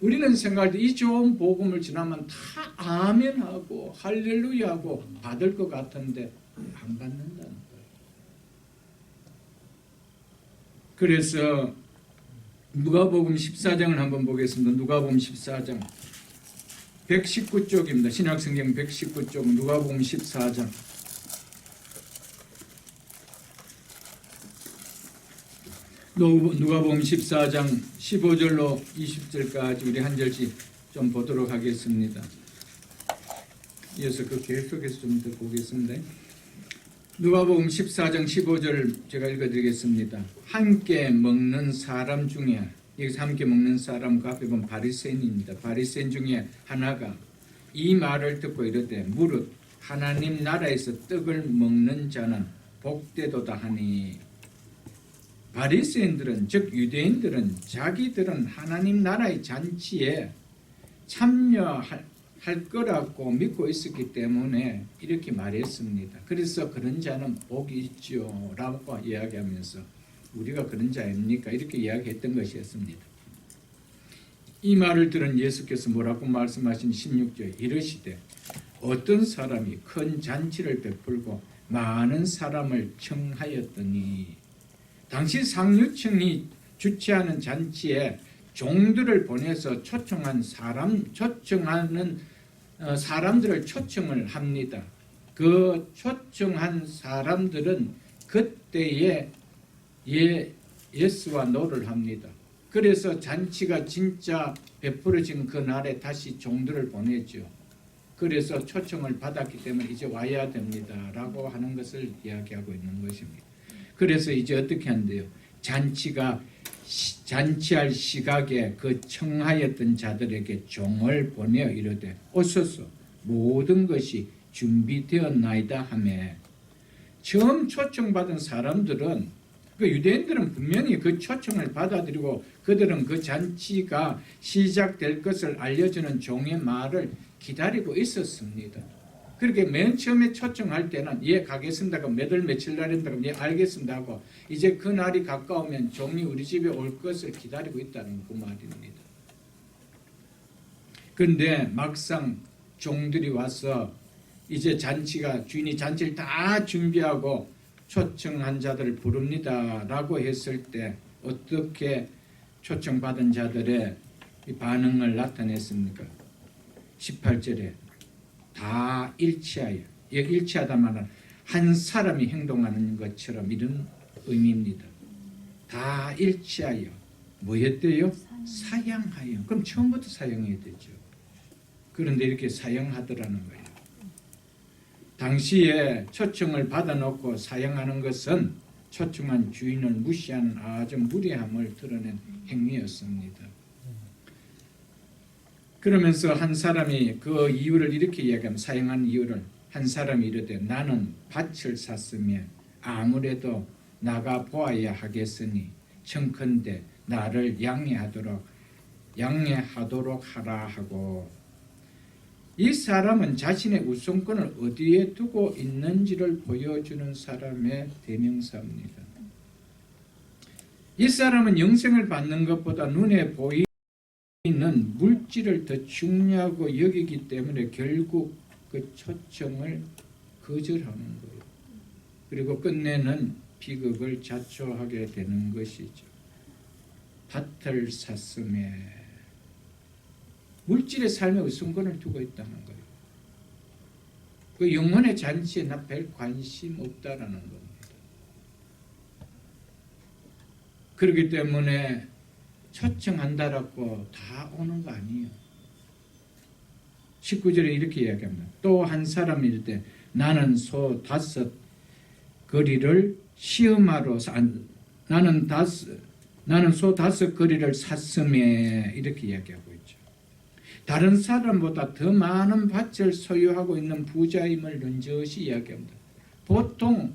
우리는 생각할 때 이 좋은 복음을 전하면 다 아멘하고 할렐루야하고 받을 것 같은데 안 받는다는 거예요. 그래서 누가복음 14장을 한번 보겠습니다. 누가복음 14장 119쪽입니다. 신약성경 119쪽 누가복음 14장 누가복음 14장 15절로 20절까지 우리 한 절씩 좀 보도록 하겠습니다. 이어서 그 계속해서 좀 더 보겠습니다. 누가복음 14장 15절 제가 읽어드리겠습니다. 함께 먹는 사람 중에 여기서 함께 먹는 사람 그 앞에 보면 바리새인입니다. 바리새인 중에 하나가 이 말을 듣고 이르되 무릇 하나님 나라에서 떡을 먹는 자는 복되도다 하니 바리새인들은 즉 유대인들은 자기들은 하나님 나라의 잔치에 참여할 거라고 믿고 있었기 때문에 이렇게 말했습니다. 그래서 그런 자는 복이 있죠 라고 이야기하면서 우리가 그런 자입니까? 이렇게 이야기했던 것이었습니다. 이 말을 들은 예수께서 뭐라고 말씀하신 16절에 이르시되 어떤 사람이 큰 잔치를 베풀고 많은 사람을 청하였더니 당시 상류층이 주최하는 잔치에 종들을 보내서 초청하는 사람들을 초청을 합니다. 그 초청한 사람들은 그때의 예스와 노를 합니다. 그래서 잔치가 진짜 베풀어진 그날에 다시 종들을 보내죠. 그래서 초청을 받았기 때문에 이제 와야 됩니다 라고 하는 것을 이야기하고 있는 것입니다. 그래서 이제 어떻게 한대요? 잔치할 시각에 그 청하였던 자들에게 종을 보내어 이르되 오소서 모든 것이 준비되었나이다 하매, 처음 초청받은 사람들은, 그 유대인들은 분명히 그 초청을 받아들이고 그들은 그 잔치가 시작될 것을 알려주는 종의 말을 기다리고 있었습니다. 그렇게 맨 처음에 초청할 때는 예 가겠습니다 하고 몇월 며칠 날인다 하고 예 알겠습니다 하고, 이제 그 날이 가까우면 종이 우리 집에 올 것을 기다리고 있다는 그 말입니다. 그런데 막상 종들이 와서 이제 주인이 잔치를 다 준비하고 초청한 자들을 부릅니다 라고 했을 때 어떻게 초청받은 자들의 반응을 나타냈습니까? 18절에 다 일치하여, 일치하다마는 한 사람이 행동하는 것처럼 이런 의미입니다. 다 일치하여 뭐였대요? 사양하여. 그럼 처음부터 사양해야 되죠. 그런데 이렇게 사양하더라는 거예요. 당시에 초청을 받아놓고 사양하는 것은 초청한 주인을 무시하는 아주 무례함을 드러낸 행위였습니다. 그러면서 한 사람이 그 이유를 이렇게 이야기하면, 사용한 이유를 한 사람이 이르되 나는 밭을 샀으며 아무래도 나가 보아야 하겠으니 청컨대 나를 양해하도록 하라 하고, 이 사람은 자신의 우선권을 어디에 두고 있는지를 보여주는 사람의 대명사입니다. 이 사람은 영생을 받는 것보다 눈에 보이는 물질을 더 중요하고 여기기 때문에 결국 그 초청을 거절하는 거예요. 그리고 끝내는 비극을 자초하게 되는 것이죠. 밭을 샀음에 물질의 삶에 우선권을 두고 있다는 거예요. 그 영혼의 잔치에 나 별 관심 없다라는 겁니다. 그렇기 때문에 초청한다라고 다 오는 거 아니에요. 19절에 이렇게 이야기합니다. 또 한 사람이 이르되 나는 소 5 거리를 시음하러 나는 소 5 거리를 샀음에 이렇게 이야기하고 있죠. 다른 사람보다 더 많은 밭을 소유하고 있는 부자임을 넌지시 이야기합니다. 보통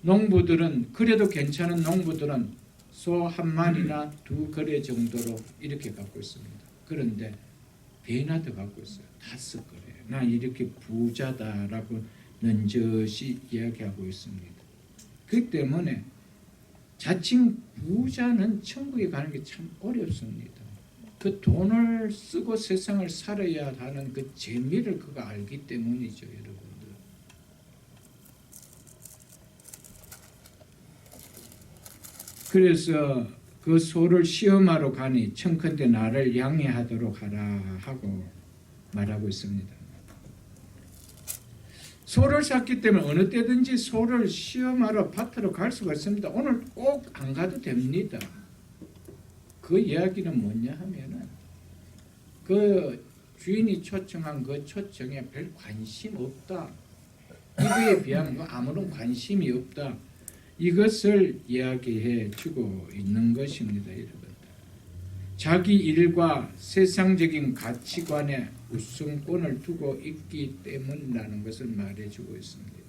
농부들은, 그래도 괜찮은 농부들은 소 1마리나 2거래 정도로 이렇게 갖고 있습니다. 그런데 배나 더 갖고 있어요. 5거래. 나 이렇게 부자다라고 넌지시 이야기하고 있습니다. 그렇기 때문에 자칭 부자는 천국에 가는 게 참 어렵습니다. 그 돈을 쓰고 세상을 살아야 하는 그 재미를 그가 알기 때문이죠, 여러분들. 그래서 그 소를 시험하러 가니 청컨대 나를 양해하도록 하라 하고 말하고 있습니다. 소를 샀기 때문에 어느 때든지 소를 시험하러 밭으로 갈 수가 있습니다. 오늘 꼭 안 가도 됩니다. 그 이야기는 뭐냐 하면은 그 주인이 초청한 그 초청에 별 관심 없다. 이거에 비하면 아무런 관심이 없다. 이것을 이야기해 주고 있는 것입니다, 여러분. 자기 일과 세상적인 가치관에 우선권을 두고 있기 때문이라는 것을 말해주고 있습니다.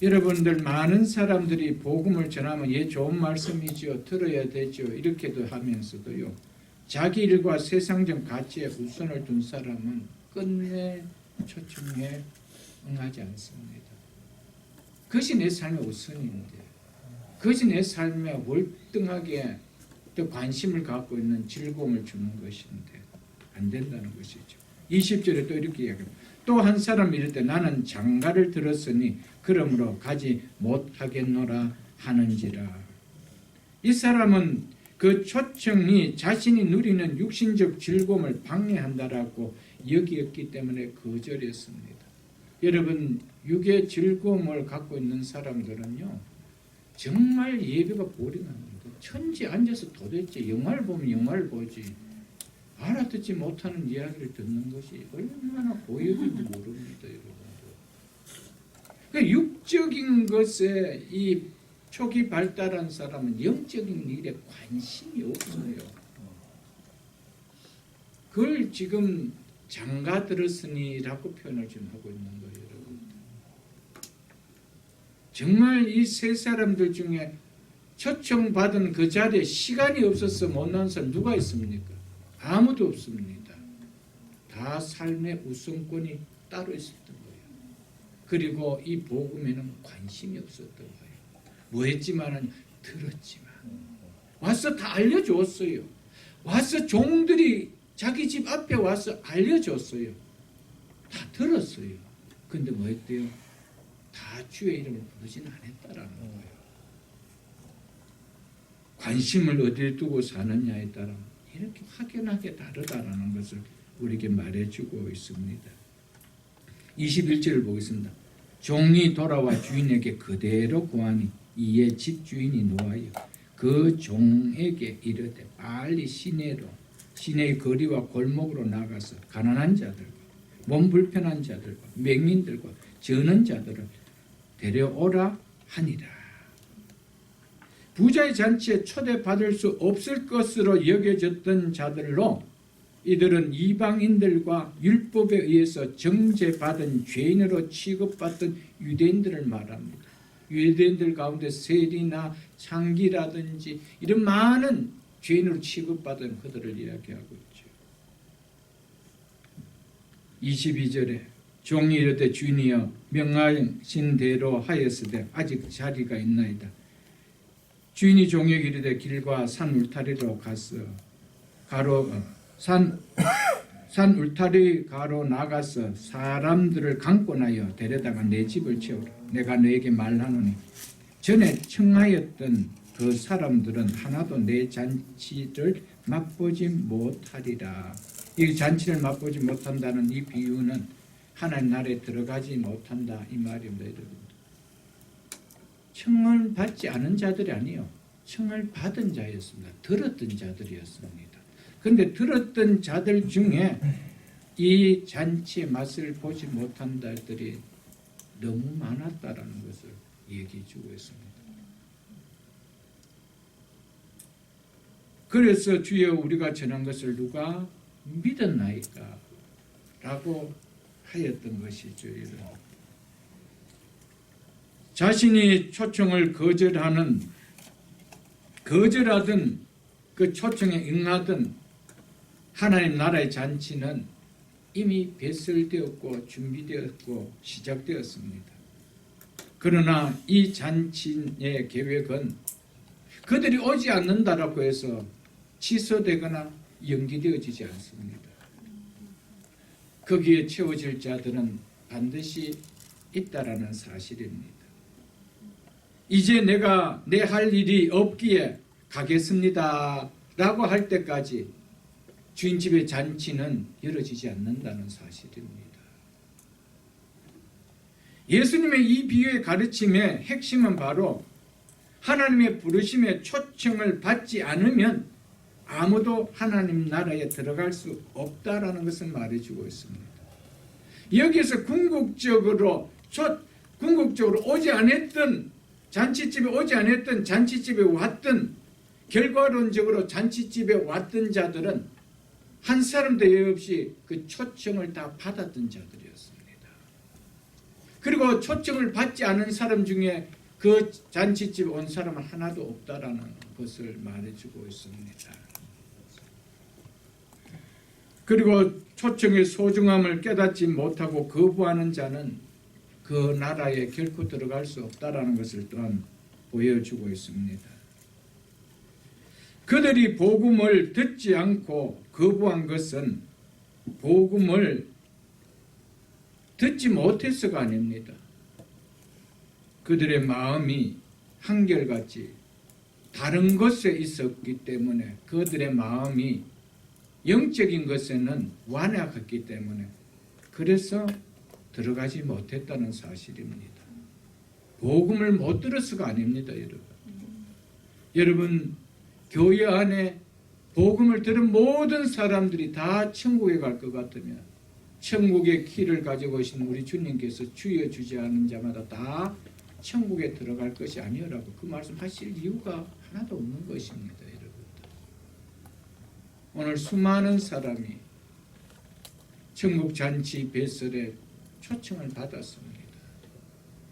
여러분들, 많은 사람들이 복음을 전하면 예 좋은 말씀이죠, 들어야 되죠, 이렇게도 하면서도요, 자기 일과 세상적 가치에 우선을 둔 사람은 끝내 초청에 응하지 않습니다. 그것이 내 삶의 우선인데, 그것이 내 삶에 월등하게 또 관심을 갖고 있는 즐거움을 주는 것인데 안 된다는 것이죠. 20절에 또 이렇게 이야기합니다. 또 한 사람이 이럴 때 나는 장가를 들었으니 그러므로 가지 못하겠노라 하는지라. 이 사람은 그 초청이 자신이 누리는 육신적 즐거움을 방해한다라고 여기었기 때문에 거절했습니다. 여러분, 육의 즐거움을 갖고 있는 사람들은요, 정말 예배가 보링합니다. 천지 앉아서 도대체 영화를 보면 영화를 보지 알아듣지 못하는 이야기를 듣는 것이 얼마나 고역인지 모릅니다, 여러분들. 그 육적인 것에 이 초기 발달한 사람은 영적인 일에 관심이 없어요. 그걸 지금 장가들었으니라고 표현을 지금 하고 있는 거예요, 여러분. 정말 이 세 사람들 중에 초청받은 그 자리에 시간이 없어서 못 나온 사람 누가 있습니까? 아무도 없습니다. 다 삶의 우선권이 따로 있었던 거예요. 그리고 이 복음에는 관심이 없었던 거예요. 뭐 했지만은 들었지만 와서 다 알려줬어요. 와서 종들이 자기 집 앞에 와서 알려줬어요. 다 들었어요. 근데 뭐 했대요? 다 주의 이름을 부르진 않았다라는 거예요. 관심을 어디에 두고 사느냐에 따라 이렇게 확연하게 다르다라는 것을 우리에게 말해주고 있습니다. 21절을 보겠습니다. 종이 돌아와 주인에게 그대로 구하니 이에 집주인이 노하여 그 종에게 이르되 빨리 시내의 거리와 골목으로 나가서 가난한 자들과 몸 불편한 자들과 맹인들과 저는 자들을 데려오라 하니라. 부자의 잔치에 초대받을 수 없을 것으로 여겨졌던 자들로 이들은 이방인들과 율법에 의해서 정죄받은 죄인으로 취급받던 유대인들을 말합니다. 유대인들 가운데 세리나 창기라든지 이런 많은 죄인으로 취급받은 그들을 이야기하고 있죠. 22절에 종이 이르되 주인이여 명하신 대로 하였으되 아직 자리가 있나이다. 주인이 종에게 이르되 길과 산 울타리로 가서 산 울타리 가로 나가서 사람들을 강권하여 데려다가 내 집을 채우라. 내가 너에게 말하노니 전에 청하였던 그 사람들은 하나도 내 잔치를 맛보지 못하리라. 이 잔치를 맛보지 못한다는 이 비유는 하나님 나라에 들어가지 못한다 이 말입니다. 여러분. 청을 받지 않은 자들이 아니요, 청을 받은 자였습니다. 들었던 자들이었습니다. 그런데 들었던 자들 중에 이 잔치의 맛을 보지 못한 자들이 너무 많았다라는 것을 얘기해 주고 있습니다. 그래서 주여 우리가 전한 것을 누가 믿었나이까? 라고 하였던 것이죠. 자신이 초청을 거절하든 그 초청에 응하든 하나님 나라의 잔치는 이미 배설되었고 준비되었고 시작되었습니다. 그러나 이 잔치의 계획은 그들이 오지 않는다라고 해서 취소되거나 연기되어지지 않습니다. 거기에 채워질 자들은 반드시 있다라는 사실입니다. 이제 내가 내 할 일이 없기에 가겠습니다 라고 할 때까지 주인집의 잔치는 열어지지 않는다는 사실입니다. 예수님의 이 비유의 가르침의 핵심은 바로 하나님의 부르심에 초청을 받지 않으면 아무도 하나님 나라에 들어갈 수 없다라는 것을 말해주고 있습니다. 여기에서 궁극적으로 오지 않았던 잔치집에 오지 않았던 잔치집에 왔던 결과론적으로 잔치집에 왔던 자들은 한 사람도 예외 없이 그 초청을 다 받았던 자들이었습니다. 그리고 초청을 받지 않은 사람 중에 그 잔치집에 온 사람은 하나도 없다라는 것을 말해주고 있습니다. 그리고 초청의 소중함을 깨닫지 못하고 거부하는 자는 그 나라에 결코 들어갈 수 없다라는 것을 또한 보여주고 있습니다. 그들이 복음을 듣지 않고 거부한 것은 복음을 듣지 못해서가 아닙니다. 그들의 마음이 한결같이 다른 것에 있었기 때문에 그들의 마음이 영적인 것에는 완악했기 때문에 그래서 들어가지 못했다는 사실입니다. 복음을 못 들어서가 아닙니다, 여러분. 여러분, 교회 안에 복음을 들은 모든 사람들이 다 천국에 갈 것 같으면 천국의 키를 가지고 오신 우리 주님께서 주여 주지 않은 자마다 다 천국에 들어갈 것이 아니라고 그 말씀하실 이유가 하나도 없는 것입니다, 여러분. 오늘 수많은 사람이 천국 잔치 배설에 초청을 받았습니다.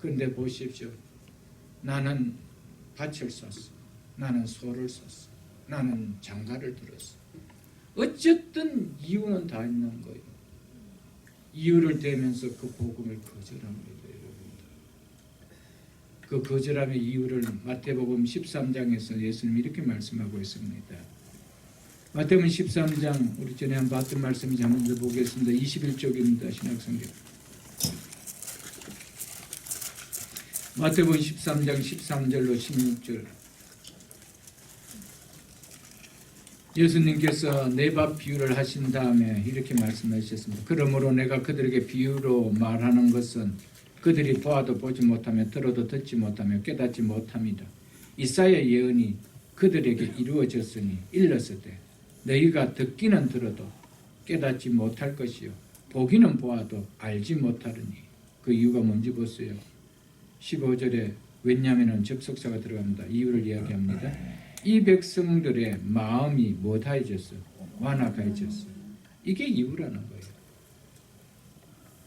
그런데 보십시오. 나는 밭을 샀어. 나는 소를 샀어. 나는 장가를 들었어. 어쨌든 이유는 다 있는 거예요. 이유를 대면서 그 복음을 거절합니다, 여러분들. 그 거절함의 이유를 마태복음 13장에서 예수님이 이렇게 말씀하고 있습니다. 마태복음 13장 우리 전에 한번 봤던 말씀인지 한번 더 보겠습니다. 21쪽입니다. 신약성경. 마태복음 13장 13절로 16절. 예수님께서 네 밥 비유를 하신 다음에 이렇게 말씀하셨습니다. 그러므로 내가 그들에게 비유로 말하는 것은 그들이 보아도 보지 못하며 들어도 듣지 못하며 깨닫지 못합니다. 이사야 예언이 그들에게 이루어졌으니 일렀으되 너희가 듣기는 들어도 깨닫지 못할 것이요 보기는 보아도 알지 못하리니 그 이유가 뭔지 보세요. 15절에 왜냐하면 접속사가 들어갑니다. 이유를 이야기합니다. 이 백성들의 마음이 못하여졌어. 완악해졌어. 이게 이유라는 거예요.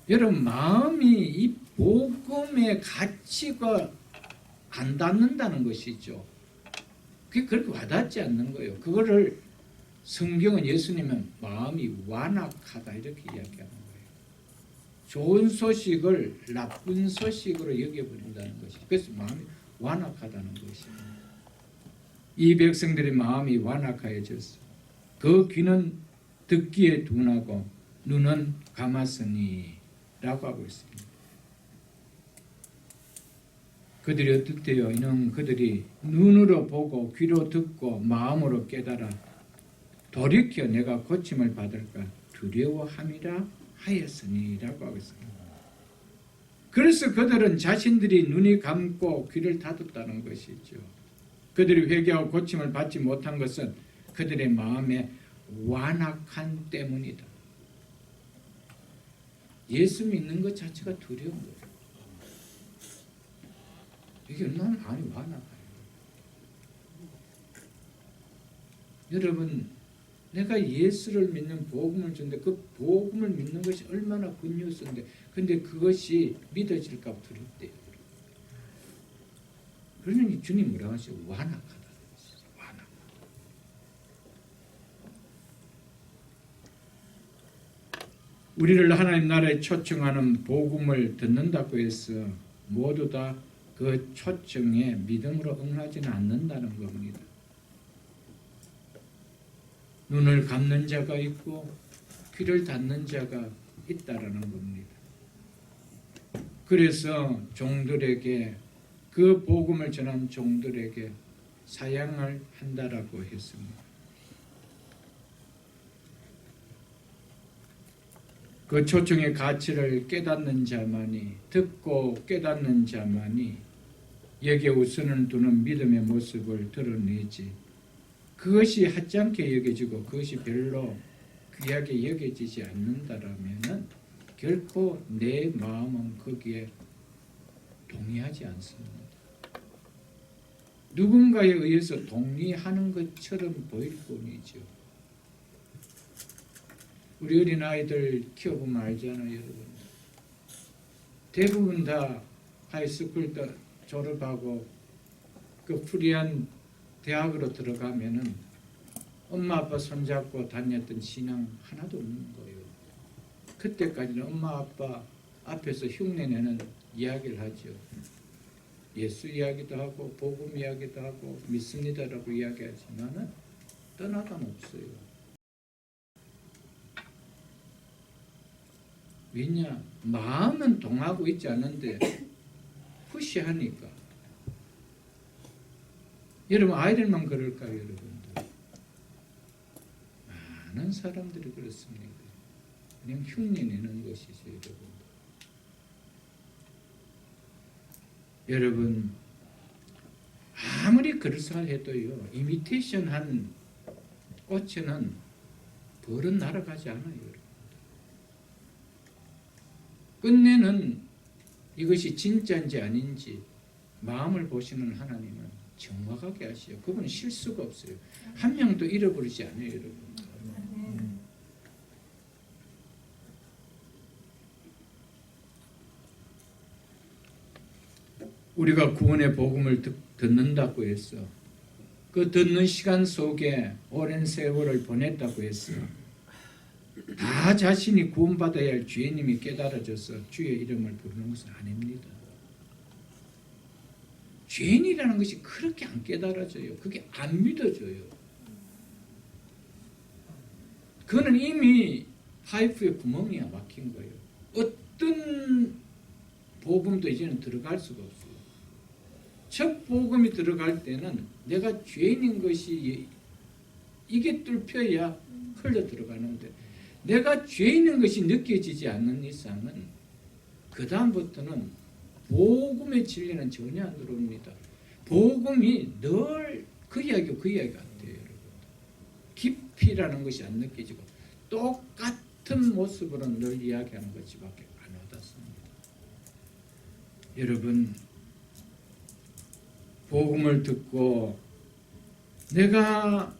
여러분, 마음이 이 복음의 가치가 안 닿는다는 것이죠. 그게 그렇게 와닿지 않는 거예요. 그거를 성경은 예수님은 마음이 완악하다 이렇게 이야기하는 거예요. 좋은 소식을 나쁜 소식으로 여겨버린다는 것이죠. 그래서 마음이 완악하다는 것입니다. 이 백성들의 마음이 완악하여졌어. 그 귀는 듣기에 둔하고 눈은 감았으니 라고 하고 있습니다. 그들이 어떻대요? 이는 그들이 눈으로 보고 귀로 듣고 마음으로 깨달아 돌이켜 내가 고침을 받을까 두려워함이라 하였으니 라고 하고 있습니다. 그래서 그들은 자신들이 눈이 감고 귀를 닫았다는 것이죠. 그들이 회개하고 고침을 받지 못한 것은 그들의 마음에 완악한 때문이다. 예수 믿는 것 자체가 두려운 거예요. 이게 얼마나 마음이 완악해요. 여러분, 내가 예수를 믿는 복음을 주는데 그 복음을 믿는 것이 얼마나 굿뉴스인데 근데 그것이 믿어질까 두렵대요. 그러니 주님 뭐라고 하시죠? 완악하다. 완악. 우리를 하나님 나라에 초청하는 복음을 듣는다고 해서 모두 다 그 초청에 믿음으로 응하지는 않는다는 겁니다. 눈을 감는 자가 있고 귀를 닫는 자가 있다라는 겁니다. 그래서 종들에게 그 복음을 전한 종들에게 사양을 한다라고 했습니다. 그 초청의 가치를 깨닫는 자만이 듣고 깨닫는 자만이 여기에 우선을 두는 믿음의 모습을 드러내지 그것이 하찮게 여겨지고 그것이 별로 귀하게 여겨지지 않는다라면 결코 내 마음은 거기에 동의하지 않습니다. 누군가에 의해서 동의하는 것처럼 보일 뿐이죠. 우리 어린아이들 키워보면 알잖아요, 여러분. 대부분 다 하이스쿨 때 졸업하고 그 프리한 대학으로 들어가면은 엄마 아빠 손잡고 다녔던 신앙 하나도 없는 거예요. 그때까지는 엄마 아빠 앞에서 흉내내는 이야기를 하죠. 예수 이야기도 하고 복음 이야기도 하고 믿습니다라고 이야기하지만은 떠나감 없어요. 왜냐? 마음은 동하고 있지 않은데 푸시하니까. 여러분 아이들만 그럴까요, 여러분들? 많은 사람들이 그렇습니다. 그냥 흉내내는 것이죠, 여러분. 여러분 아무리 그럴싸해도요 이미테이션한 꽃에는 벌은 날아가지 않아요. 여러분. 끝내는 이것이 진짜인지 아닌지 마음을 보시는 하나님은 정확하게 하시요. 그분은 실수가 없어요. 한 명도 잃어버리지 않아요, 여러분. 우리가 구원의 복음을 듣는다고 했어. 그 듣는 시간 속에 오랜 세월을 보냈다고 했어. 다 자신이 구원받아야 할 죄인임이 깨달아져서 주의 이름을 부르는 것은 아닙니다. 죄인이라는 것이 그렇게 안 깨달아져요. 그게 안 믿어져요. 그거는 이미 파이프에 구멍이 막힌 거예요. 어떤 복음도 이제는 들어갈 수가 없어요. 첫 복음이 들어갈 때는 내가 죄인인 것이 이게 뚫혀야 흘러 들어가는데 내가 죄인인 것이 느껴지지 않는 이상은 그 다음부터는 복음의 진리는 전혀 안 들어옵니다. 복음이 늘 그 이야기 같아요. 여러분. 깊이라는 것이 안 느껴지고 똑같은 모습으로 늘 이야기하는 것밖에 안 와닿습니다. 여러분 복음을 듣고 내가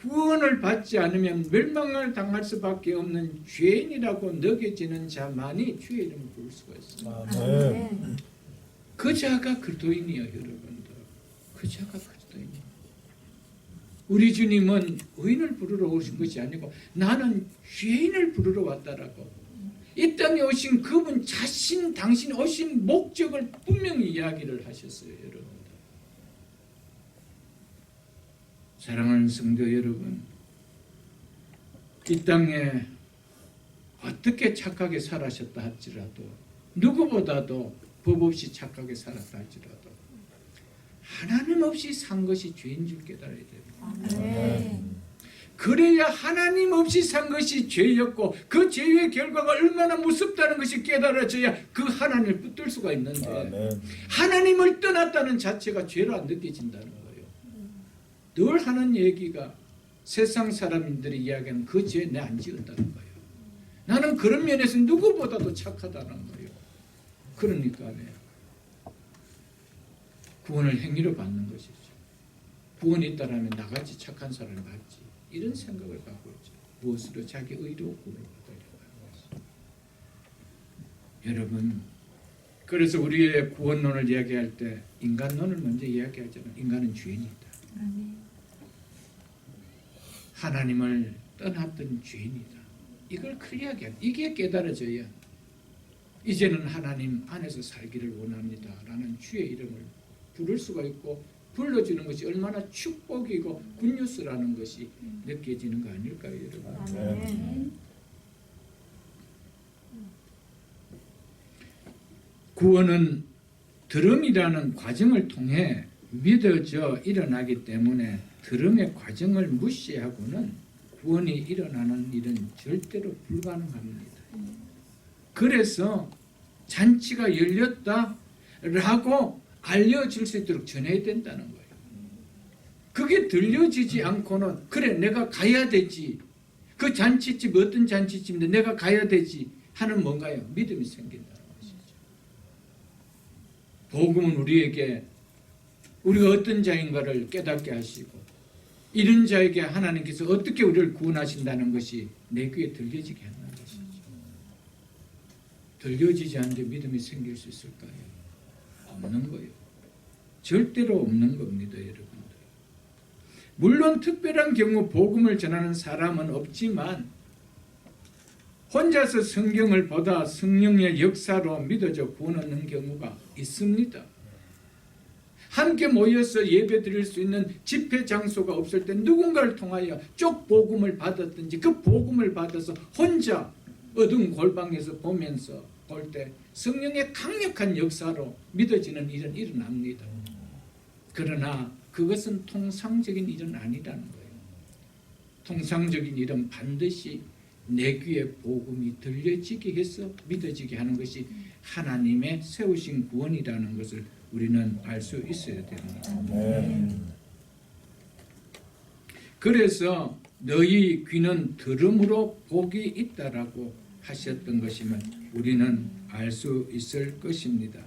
구원을 받지 않으면 멸망을 당할 수밖에 없는 죄인이라고 느껴지는 자만이 주의 이름을 부를 수가 있습니다. 아멘. 그 자가 그리스도인이요, 여러분들. 그 자가 그리스도인이요. 우리 주님은 의인을 부르러 오신 것이 아니고 나는 죄인을 부르러 왔다라고. 이 땅에 오신 그분 자신, 당신 오신 목적을 분명히 이야기를 하셨어요, 여러분. 사랑하는 성도 여러분, 이 땅에 어떻게 착하게 살아셨다 할지라도 누구보다도 법 없이 착하게 살았다 할지라도 하나님 없이 산 것이 죄인 줄 깨달아야 됩니다. 네. 그래야 하나님 없이 산 것이 죄였고 그 죄의 결과가 얼마나 무섭다는 것이 깨달아져야 그 하나님을 붙들 수가 있는데 아멘. 하나님을 떠났다는 자체가 죄로 안 느껴진다는 거예요. 늘 하는 얘기가 세상 사람들이 이야기하는 그 죄 내 안 지은다는 거예요. 나는 그런 면에서 누구보다도 착하다는 거예요. 그러니까 구원을 행위로 받는 것이죠. 구원이 있다라면 나같이 착한 사람을 받지. 이런 생각을 갖고 있죠. 무엇으로 자기 의로 구원을 받으려고 하는 것이죠. 여러분, 그래서 우리의 구원론을 이야기할 때 인간론을 먼저 이야기하잖아요. 인간은 죄인이다. 하나님을 떠났던 죄인이다. 이걸 클리어하게 이게 깨달아져야 이제는 하나님 안에서 살기를 원합니다 라는 주의 이름을 부를 수가 있고 불러주는 것이 얼마나 축복이고 굿뉴스라는 것이 느껴지는 거 아닐까요, 여러분? 아멘. 구원은 들음이라는 과정을 통해 믿어져 일어나기 때문에 들음의 과정을 무시하고는 구원이 일어나는 일은 절대로 불가능합니다. 그래서 잔치가 열렸다라고 알려질 수 있도록 전해야 된다는 거예요. 그게 들려지지 않고는 그래 내가 가야 되지. 그 잔치집 어떤 잔치집인데 내가 가야 되지 하는 뭔가요? 믿음이 생긴다는 것이죠. 복음은 우리에게 우리가 어떤 자인가를 깨닫게 하시고 이런 자에게 하나님께서 어떻게 우리를 구원하신다는 것이 내 귀에 들려지게 하는 것이죠. 들려지지 않는데 믿음이 생길 수 있을까요? 없는 거예요. 절대로 없는 겁니다, 여러분들. 물론 특별한 경우 복음을 전하는 사람은 없지만 혼자서 성경을 보다 성령의 역사로 믿어져 구원 얻는 경우가 있습니다. 함께 모여서 예배 드릴 수 있는 집회 장소가 없을 때 누군가를 통하여 쪽 복음을 받았든지 그 복음을 받아서 혼자 어두운 골방에서 보면서 볼 때 성령의 강력한 역사로 믿어지는 일은 일어납니다. 그러나 그것은 통상적인 일은 아니라는 거예요. 통상적인 일은 반드시 내 귀에 복음이 들려지게 해서 믿어지게 하는 것이 하나님의 세우신 구원이라는 것을 우리는 알 수 있어야 됩니다. 그래서 너희 귀는 들음으로 복이 있다라고 하셨던 것이면 우리는 알 수 있을 것입니다.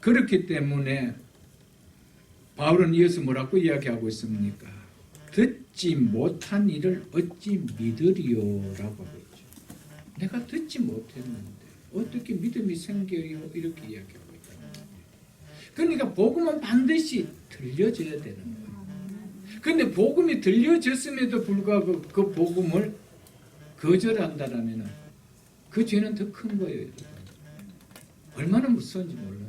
그렇기 때문에 바울은 이어서 뭐라고 이야기하고 있습니까? 듣지 못한 일을 어찌 믿으리요라고 하고 있죠. 내가 듣지 못했는데 어떻게 믿음이 생겨요? 이렇게 이야기하고 있다. 그러니까 복음은 반드시 들려져야 되는 거예요. 그런데 복음이 들려졌음에도 불구하고 그 복음을 거절한다라면 그 죄는 더 큰 거예요. 얼마나 무서운지 몰라요.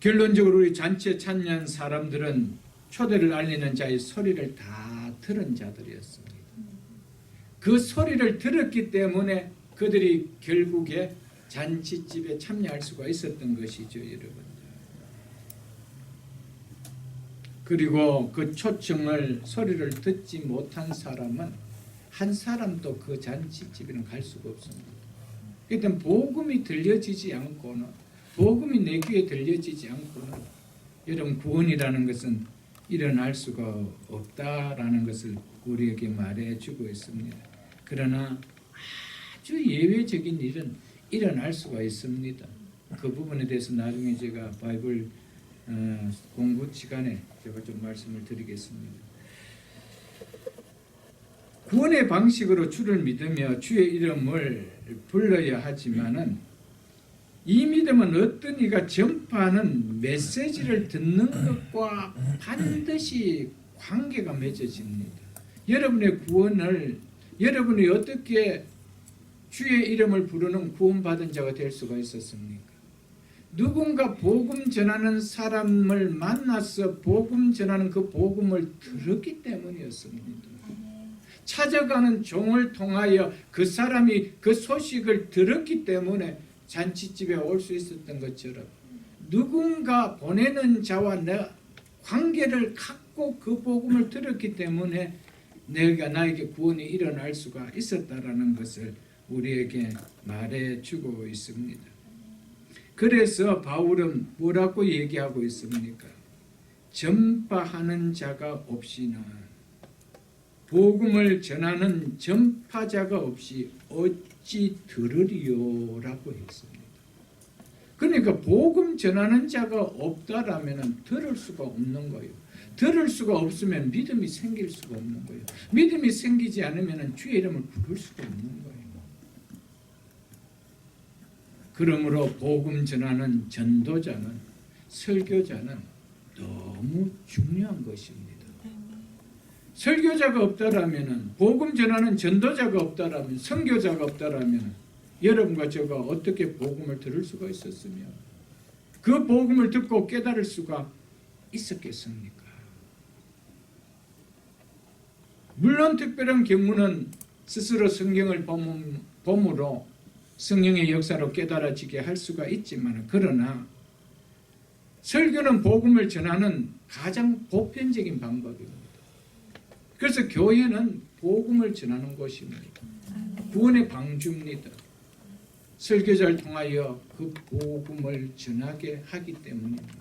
결론적으로 우리 잔치에 참여한 사람들은 초대를 알리는 자의 소리를 다 들은 자들이었습니다. 그 소리를 들었기 때문에 그들이 결국에 잔치집에 참여할 수가 있었던 것이죠, 여러분. 그리고 그 초청을 소리를 듣지 못한 사람은 한 사람도 그 잔치집에는 갈 수가 없습니다. 일단 복음이 들려지지 않고는 복음이 내 귀에 들려지지 않고는 여러분 구원이라는 것은 일어날 수가 없다라는 것을 우리에게 말해주고 있습니다. 그러나 아주 예외적인 일은 일어날 수가 있습니다. 그 부분에 대해서 나중에 제가 바이블 공부 시간에 제가 좀 말씀을 드리겠습니다. 구원의 방식으로 주를 믿으며 주의 이름을 불러야 하지만은 이 믿음은 어떤 이가 전파하는 메시지를 듣는 것과 반드시 관계가 맺어집니다. 여러분의 구원을 여러분이 어떻게 주의 이름을 부르는 구원받은 자가 될 수가 있었습니까? 누군가 복음 전하는 사람을 만나서 복음 전하는 그 복음을 들었기 때문이었습니다. 찾아가는 종을 통하여 그 사람이 그 소식을 들었기 때문에 잔치집에 올 수 있었던 것처럼 누군가 보내는 자와 내 관계를 갖고 그 복음을 들었기 때문에 나에게 구원이 일어날 수가 있었다라는 것을 우리에게 말해주고 있습니다. 그래서 바울은 뭐라고 얘기하고 있습니까? 전파하는 자가 없이는 복음을 전하는 전파자가 없이 어찌 들으리요라고 했습니다. 그러니까 복음 전하는 자가 없다라면 들을 수가 없는 거예요. 들을 수가 없으면 믿음이 생길 수가 없는 거예요. 믿음이 생기지 않으면 주의 이름을 부를 수가 없는 거예요. 그러므로 복음 전하는 전도자는 설교자는 너무 중요한 것입니다. 설교자가 없다라면 복음 전하는 전도자가 없다라면 선교자가 없다라면 여러분과 제가 어떻게 복음을 들을 수가 있었으며 그 복음을 듣고 깨달을 수가 있었겠습니까? 물론 특별한 경우는 스스로 성경을 봄으로 성령의 역사로 깨달아지게 할 수가 있지만 그러나 설교는 복음을 전하는 가장 보편적인 방법입니다. 그래서 교회는 복음을 전하는 곳입니다. 구원의 방주입니다. 설교자를 통하여 그 복음을 전하게 하기 때문입니다.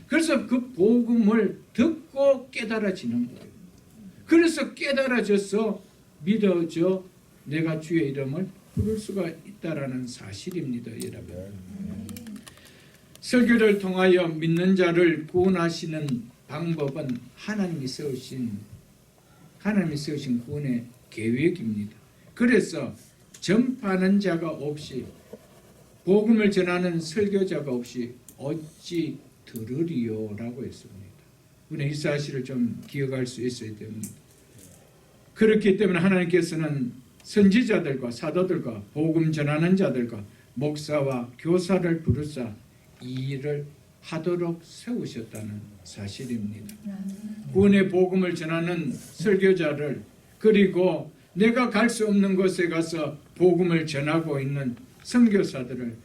그래서 그 복음을 듣고 깨달아지는 거예요. 그래서 깨달아져서 믿어져 내가 주의 이름을 부를 수가 있다라는 사실입니다, 여러분. 설교를 통하여 믿는 자를 구원하시는 방법은 하나님이 세우신 구원의 계획입니다. 그래서 전파하는 자가 없이 복음을 전하는 설교자가 없이 어찌 들으리요라고 했습니다. 우리는 이 사실을 좀 기억할 수 있어야 됩니다. 그렇기 때문에 하나님께서는 선지자들과 사도들과 복음 전하는 자들과 목사와 교사를 부르사 이 일을 하도록 세우셨다는 사실입니다. 구원의 복음을 전하는 설교자를 그리고 내가 갈 수 없는 곳에 가서 복음을 전하고 있는 선교사들을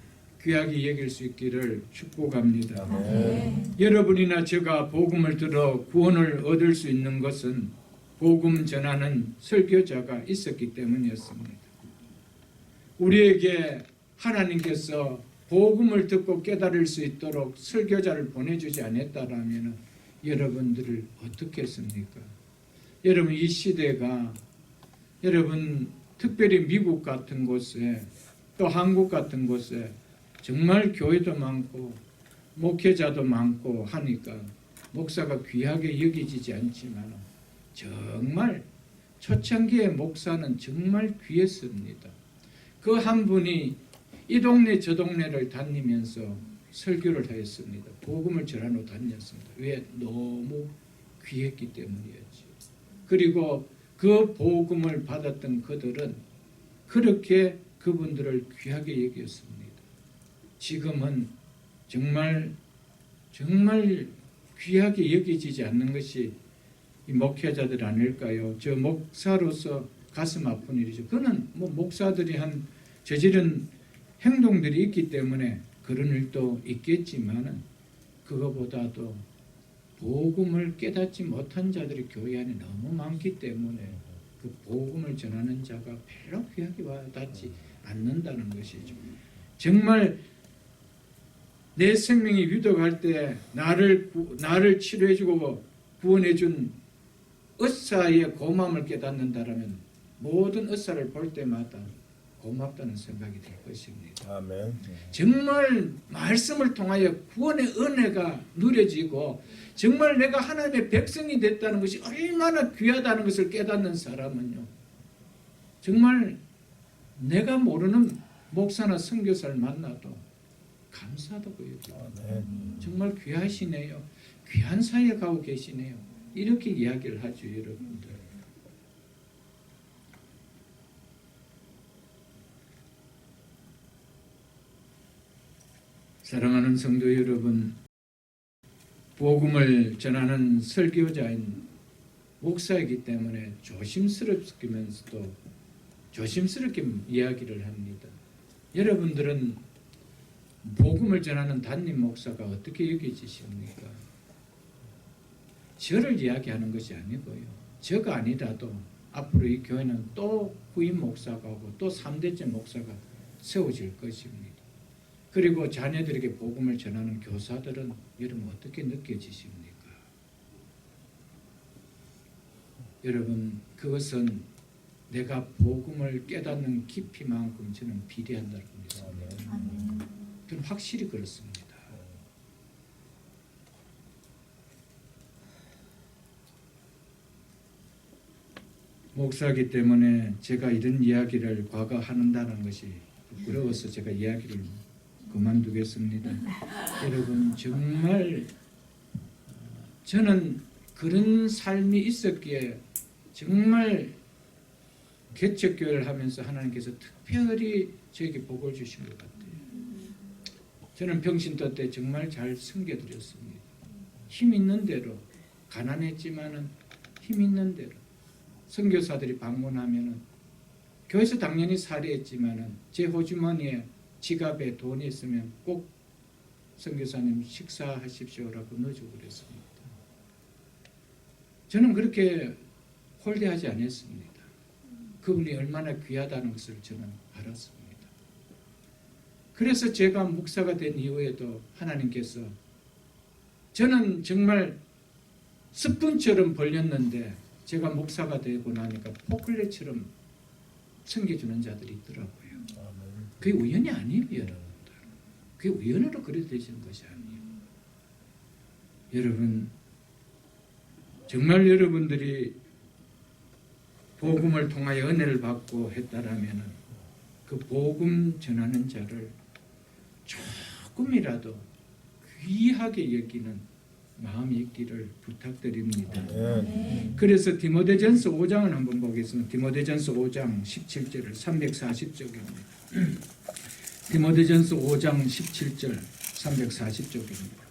귀하게 여길 수 있기를 축복합니다. 아멘. 여러분이나 제가 복음을 들어 구원을 얻을 수 있는 것은 복음 전하는 설교자가 있었기 때문이었습니다. 우리에게 하나님께서 복음을 듣고 깨달을 수 있도록 설교자를 보내주지 않았다라면 여러분들을 어떻게 했습니까? 여러분 이 시대가 여러분 특별히 미국 같은 곳에 또 한국 같은 곳에 정말 교회도 많고 목회자도 많고 하니까 목사가 귀하게 여기지지 않지만 정말 초창기의 목사는 정말 귀했습니다. 그 한 분이 이 동네 저 동네를 다니면서 설교를 하였습니다. 복음을 전하러 다녔습니다. 왜? 너무 귀했기 때문이었죠. 그리고 그 복음을 받았던 그들은 그렇게 그분들을 귀하게 여겼습니다. 지금은 정말 귀하게 여기지지 않는 것이 이 목회자들 아닐까요? 저 목사로서 가슴 아픈 일이죠. 그는 뭐 목사들이 한 저지른 행동들이 있기 때문에 그런 일도 있겠지만은 그거보다도 복음을 깨닫지 못한 자들이 교회 안에 너무 많기 때문에 그 복음을 전하는 자가 별로 귀하게 와닿지 않는다는 것이죠. 정말 내 생명이 위독할 때 나를 치료해주고 구원해준 의사의 고마움을 깨닫는다라면 모든 의사를 볼 때마다 고맙다는 생각이 들 것입니다. 아멘. 정말 말씀을 통하여 구원의 은혜가 누려지고 정말 내가 하나님의 백성이 됐다는 것이 얼마나 귀하다는 것을 깨닫는 사람은요, 정말 내가 모르는 목사나 선교사를 만나도 감사하다고 여겨요. 아멘. 정말 귀하시네요. 귀한 사이에 가고 계시네요. 이렇게 이야기를 하죠, 여러분들. 사랑하는 성도 여러분, 복음을 전하는 설교자인 목사이기 때문에 조심스럽게면서도 조심스럽게 이야기를 합니다. 여러분들은 복음을 전하는 담임 목사가 어떻게 여겨지십니까? 저를 이야기하는 것이 아니고요. 저가 아니라도 앞으로 이 교회는 또 후임 목사가 오고 또 3대째 목사가 세워질 것입니다. 그리고 자녀들에게 복음을 전하는 교사들은 여러분 어떻게 느껴지십니까? 여러분 그것은 내가 복음을 깨닫는 깊이만큼 저는 비례한다고 믿습니다. 저는 확실히 그렇습니다. 목사이기 때문에 제가 이런 이야기를 과거 한다는 것이 부끄러워서 제가 이야기를 그만두겠습니다. 여러분 정말 저는 그런 삶이 있었기에 정말 개척교회를 하면서 하나님께서 특별히 저에게 복을 주신 것 같아요. 저는 병신도 때 정말 잘 섬겨드렸습니다. 힘 있는 대로, 가난했지만은 힘 있는 대로 선교사들이 방문하면은 교회에서 당연히 살해했지만은 제 호주머니에 지갑에 돈이 있으면 꼭 선교사님 식사하십시오라고 넣어주고 그랬습니다. 저는 그렇게 홀대하지 않았습니다. 그분이 얼마나 귀하다는 것을 저는 알았습니다. 그래서 제가 목사가 된 이후에도 하나님께서 저는 정말 습분처럼 벌렸는데 제가 목사가 되고 나니까 포클레처럼 섬겨주는 자들이 있더라고요. 그게 우연이 아니에요, 여러분들. 그게 우연으로 그래 되시는 것이 아니에요. 여러분, 정말 여러분들이 복음을 통하여 은혜를 받고 했다라면 그 복음 전하는 자를 조금이라도 귀하게 여기는 마음이 있기를 부탁드립니다. 그래서 디모데전서 5장을 한번 보겠습니다. 디모데전서 5장 17절을 340쪽입니다. 디모데전서 5장 17절 340쪽입니다.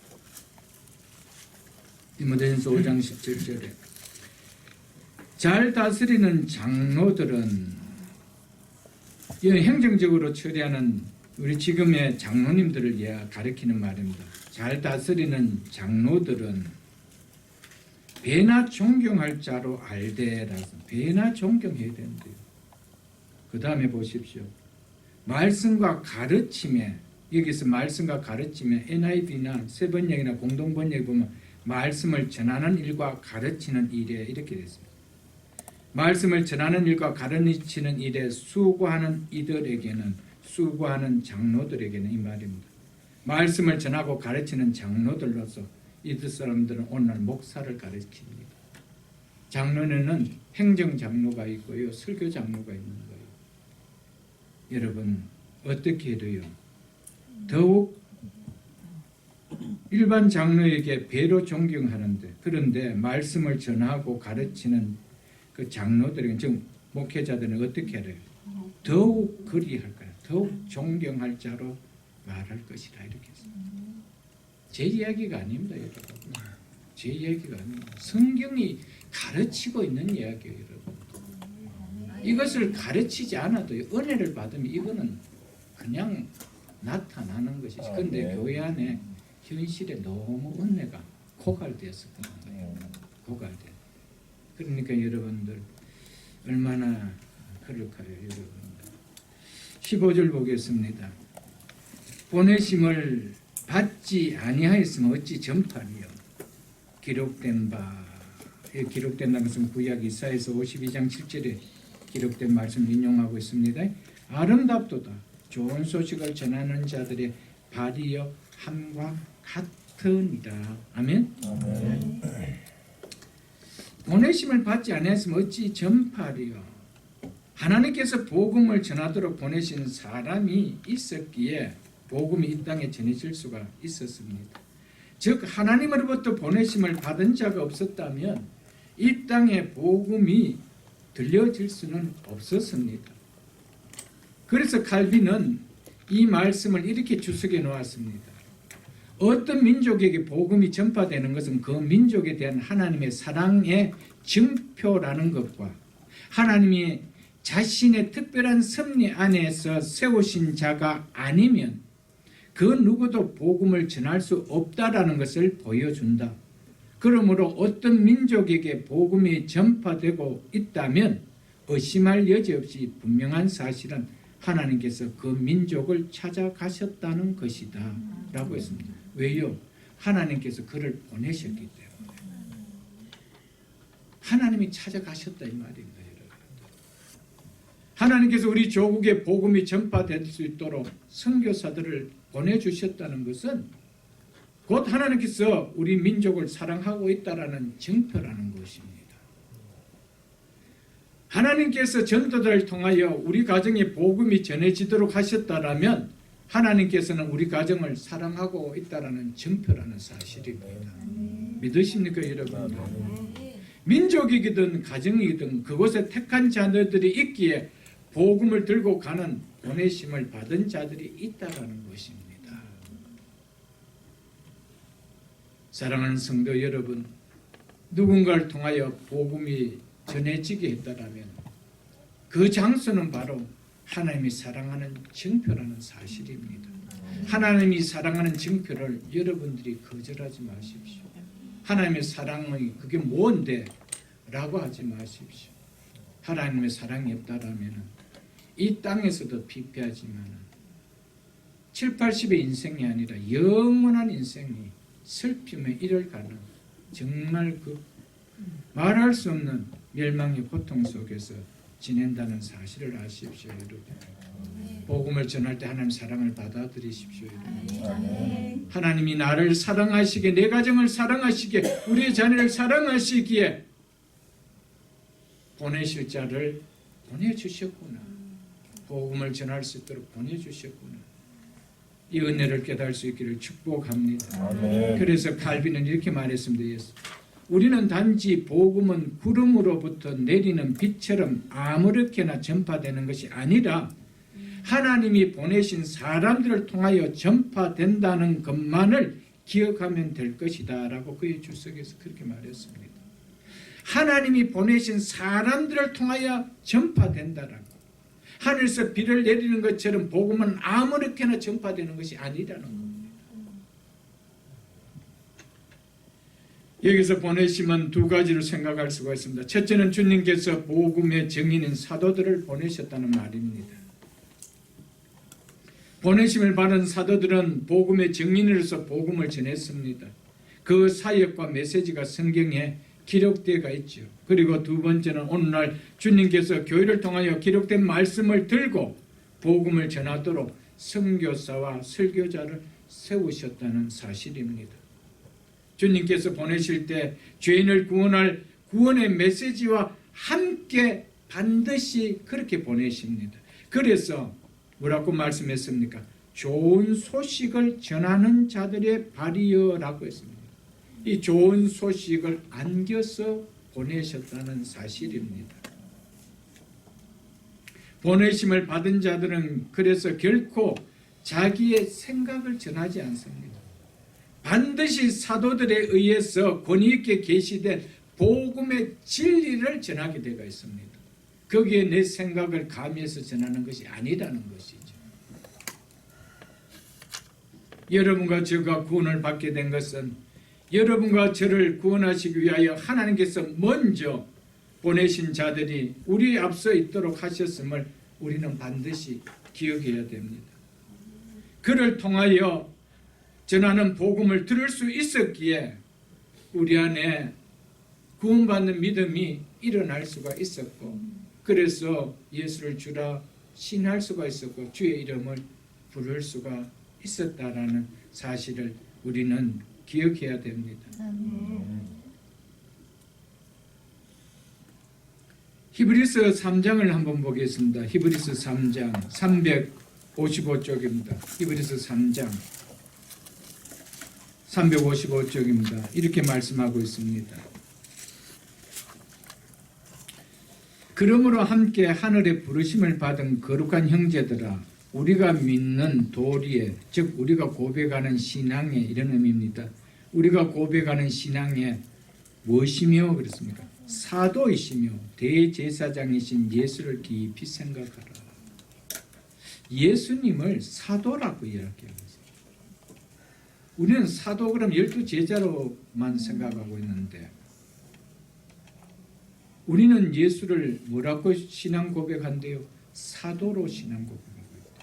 디모데전서 5장 17절에 잘 다스리는 장로들은 이 행정적으로 처리하는 우리 지금의 장로님들을 가리키는 말입니다. 잘 다스리는 장로들은 배나 존경할 자로 알되라서 배나 존경해야 된대요. 그 다음에 보십시오. 말씀과 가르침에, 여기서 말씀과 가르침에 NIV나 세번역이나 공동번역에 보면 말씀을 전하는 일과 가르치는 일에 이렇게 됐습니다. 말씀을 전하는 일과 가르치는 일에 수고하는 이들에게는, 수고하는 장로들에게는 이 말입니다. 말씀을 전하고 가르치는 장로들로서 이들 사람들은 오늘 목사를 가르칩니다. 장로는 행정장로가 있고요, 설교장로가 있는 거예요. 여러분 어떻게 해도요, 더욱 일반 장로에게 배로 존경하는데, 그런데 말씀을 전하고 가르치는 그 장로들에게, 즉 목회자들은 어떻게 해야 돼요? 더욱 그리할 거야. 더욱 존경할 자로 말할 것이라 이렇게 했습니다. 제 이야기가 아닙니다, 여러분. 제 이야기가 아닙니다. 성경이 가르치고 있는 이야기예요, 여러분. 이것을 가르치지 않아도 은혜를 받으면 이거는 그냥 나타나는 것이지. 그런데 교회 안에 현실에 너무 은혜가 고갈되어서 그런 거예요. 고갈돼. 그러니까 여러분들 얼마나 그럴까요, 여러분. 15절 보겠습니다. 보내심을 받지 아니하였으면 어찌 전파리요. 기록된 것은 구약 이사야서 52장 7절에 기록된 말씀 인용하고 있습니다. 아름답도다. 좋은 소식을 전하는 자들의 발이여 함과 같으니라. 아멘. 아멘. 보내심을 받지 아니하였으면 어찌 전파리요. 하나님께서 복음을 전하도록 보내신 사람이 있었기에 복음이 이 땅에 전해질 수가 있었습니다. 즉 하나님으로부터 보내심을 받은 자가 없었다면 이 땅에 복음이 들려질 수는 없었습니다. 그래서 칼빈은 이 말씀을 이렇게 주석해 놓았습니다. 어떤 민족에게 복음이 전파되는 것은 그 민족에 대한 하나님의 사랑의 증표라는 것과 하나님이 자신의 특별한 섭리 안에서 세우신 자가 아니면 그 누구도 복음을 전할 수 없다라는 것을 보여준다. 그러므로 어떤 민족에게 복음이 전파되고 있다면 의심할 여지 없이 분명한 사실은 하나님께서 그 민족을 찾아가셨다는 것이다 라고 했습니다. 왜요? 하나님께서 그를 보내셨기 때문에. 하나님이 찾아가셨다 이 말입니다. 하나님께서 우리 조국에 복음이 전파될 수 있도록 선교사들을 보내주셨다는 것은 곧 하나님께서 우리 민족을 사랑하고 있다는 증표라는 것입니다. 하나님께서 전도자를 통하여 우리 가정에 복음이 전해지도록 하셨다면 하나님께서는 우리 가정을 사랑하고 있다는 증표라는 사실입니다. 믿으십니까 여러분? 민족이든 가정이든 그곳에 택한 자들이 있기에 복음을 들고 가는 보내심을 받은 자들이 있다는 것입니다. 사랑하는 성도 여러분, 누군가를 통하여 복음이 전해지게 했다면 그 장소는 바로 하나님이 사랑하는 증표라는 사실입니다. 하나님이 사랑하는 증표를 여러분들이 거절하지 마십시오. 하나님의 사랑이 그게 뭔데? 라고 하지 마십시오. 하나님의 사랑이 없다라면 이 땅에서도 피폐하지만 7, 80의 인생이 아니라 영원한 인생이 슬픔에 이르가는 정말 그 말할 수 없는 멸망의 고통 속에서 지낸다는 사실을 아십시오, 여러분. 복음을 전할 때 하나님 사랑을 받아들이십시오, 여러분. 하나님이 나를 사랑하시기에, 내 가정을 사랑하시기에, 우리의 자녀를 사랑하시기에 보내실 자를 보내주셨구나. 복음을 전할 수 있도록 보내주셨구나. 이 은혜를 깨달을 수 있기를 축복합니다. 아멘. 그래서 칼빈은 이렇게 말했습니다. 우리는 단지 복음은 구름으로부터 내리는 빛처럼 아무렇게나 전파되는 것이 아니라 하나님이 보내신 사람들을 통하여 전파된다는 것만을 기억하면 될 것이다 라고 그의 주석에서 그렇게 말했습니다. 하나님이 보내신 사람들을 통하여 전파된다라고, 하늘에서 비를 내리는 것처럼 복음은 아무렇게나 전파되는 것이 아니라는 겁니다. 여기서 보내심은 두 가지로 생각할 수가 있습니다. 첫째는 주님께서 복음의 증인인 사도들을 보내셨다는 말입니다. 보내심을 받은 사도들은 복음의 증인으로서 복음을 전했습니다. 그 사역과 메시지가 성경에 기록되어 있죠. 그리고 두 번째는 오늘날 주님께서 교회를 통하여 기록된 말씀을 들고 복음을 전하도록 선교사와 설교자를 세우셨다는 사실입니다. 주님께서 보내실 때 죄인을 구원할 구원의 메시지와 함께 반드시 그렇게 보내십니다. 그래서 뭐라고 말씀했습니까? 좋은 소식을 전하는 자들의 발이여라고 했습니다. 이 좋은 소식을 안겨서 보내셨다는 사실입니다. 보내심을 받은 자들은 그래서 결코 자기의 생각을 전하지 않습니다. 반드시 사도들에 의해서 권위 있게 계시된 복음의 진리를 전하게 되어 있습니다. 거기에 내 생각을 가미해서 전하는 것이 아니라는 것이죠. 여러분과 저가 구원을 받게 된 것은 여러분과 저를 구원하시기 위하여 하나님께서 먼저 보내신 자들이 우리 앞서 있도록 하셨음을 우리는 반드시 기억해야 됩니다. 그를 통하여 전하는 복음을 들을 수 있었기에 우리 안에 구원받는 믿음이 일어날 수가 있었고, 그래서 예수를 주라 신할 수가 있었고 주의 이름을 부를 수가 있었다라는 사실을 우리는 기억해야 됩니다. 히브리서 3장을 한번 보겠습니다. 히브리서 3장 355쪽입니다. 히브리서 3장 355쪽입니다. 이렇게 말씀하고 있습니다. 그러므로 함께 하늘에 부르심을 받은 거룩한 형제들아, 우리가 믿는 도리에, 즉 우리가 고백하는 신앙에, 이런 의미입니다. 우리가 고백하는 신앙에 무엇이며 그렇습니까? 사도이시며 대제사장이신 예수를 깊이 생각하라. 예수님을 사도라고 이야기하고 있습니다. 우리는 사도 그럼 12제자로만 생각하고 있는데, 우리는 예수를 뭐라고 신앙 고백한대요? 사도로 신앙 고백하고 있대요.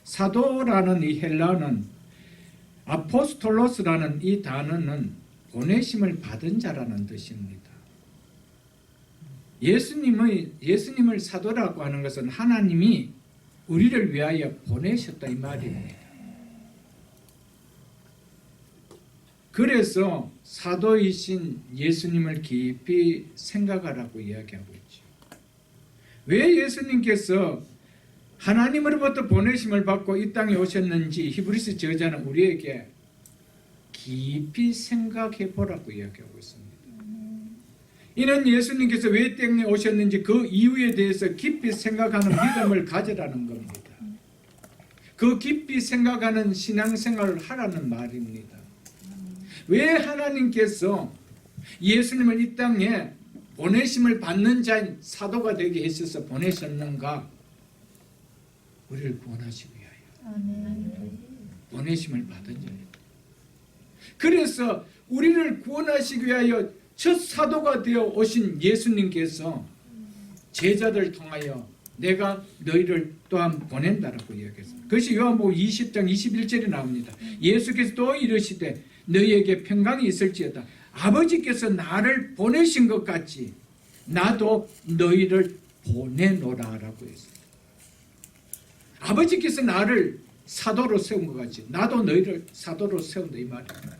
사도라는 이 헬라어는 아포스톨로스라는 이 단어는 보내심을 받은 자라는 뜻입니다. 예수님을 사도라고 하는 것은 하나님이 우리를 위하여 보내셨다 이 말입니다. 그래서 사도이신 예수님을 깊이 생각하라고 이야기하고 있죠. 왜 예수님께서 하나님으로부터 보내심을 받고 이 땅에 오셨는지 히브리서 저자는 우리에게 깊이 생각해 보라고 이야기하고 있습니다. 이는 예수님께서 왜 땅에 오셨는지 그 이유에 대해서 깊이 생각하는 믿음을 가져라는 겁니다. 그 깊이 생각하는 신앙생활을 하라는 말입니다. 왜 하나님께서 예수님을 이 땅에 보내심을 받는 자인 사도가 되게 하셔서 보내셨는가? 우리를 구원하시기 위하여. 보내심을 받은 자입니다. 그래서 우리를 구원하시기 위하여 첫 사도가 되어 오신 예수님께서 제자들 통하여 내가 너희를 또한 보낸다라고 이야기했습니다. 그것이 요한복음 20장 21절에 나옵니다. 예수께서 또 이르시되 너희에게 평강이 있을지어다. 아버지께서 나를 보내신 것 같이 나도 너희를 보내노라라고 했습니다. 아버지께서 나를 사도로 세운 것 같이 나도 너희를 사도로 세운다 이 말입니다.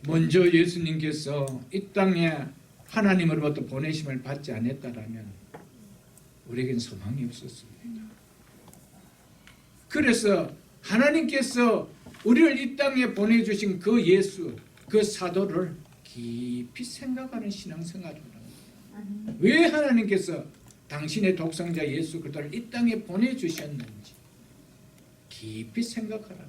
먼저 예수님께서 이 땅에 하나님으로부터 보내심을 받지 않았다라면 우리에겐 소망이 없었습니다. 그래서 하나님께서 우리를 이 땅에 보내주신 그 예수, 그 사도를 깊이 생각하는 신앙생활을 하는 거예요. 왜 하나님께서 당신의 독생자 예수 그리스도를 이 땅에 보내주셨는지 깊이 생각하라.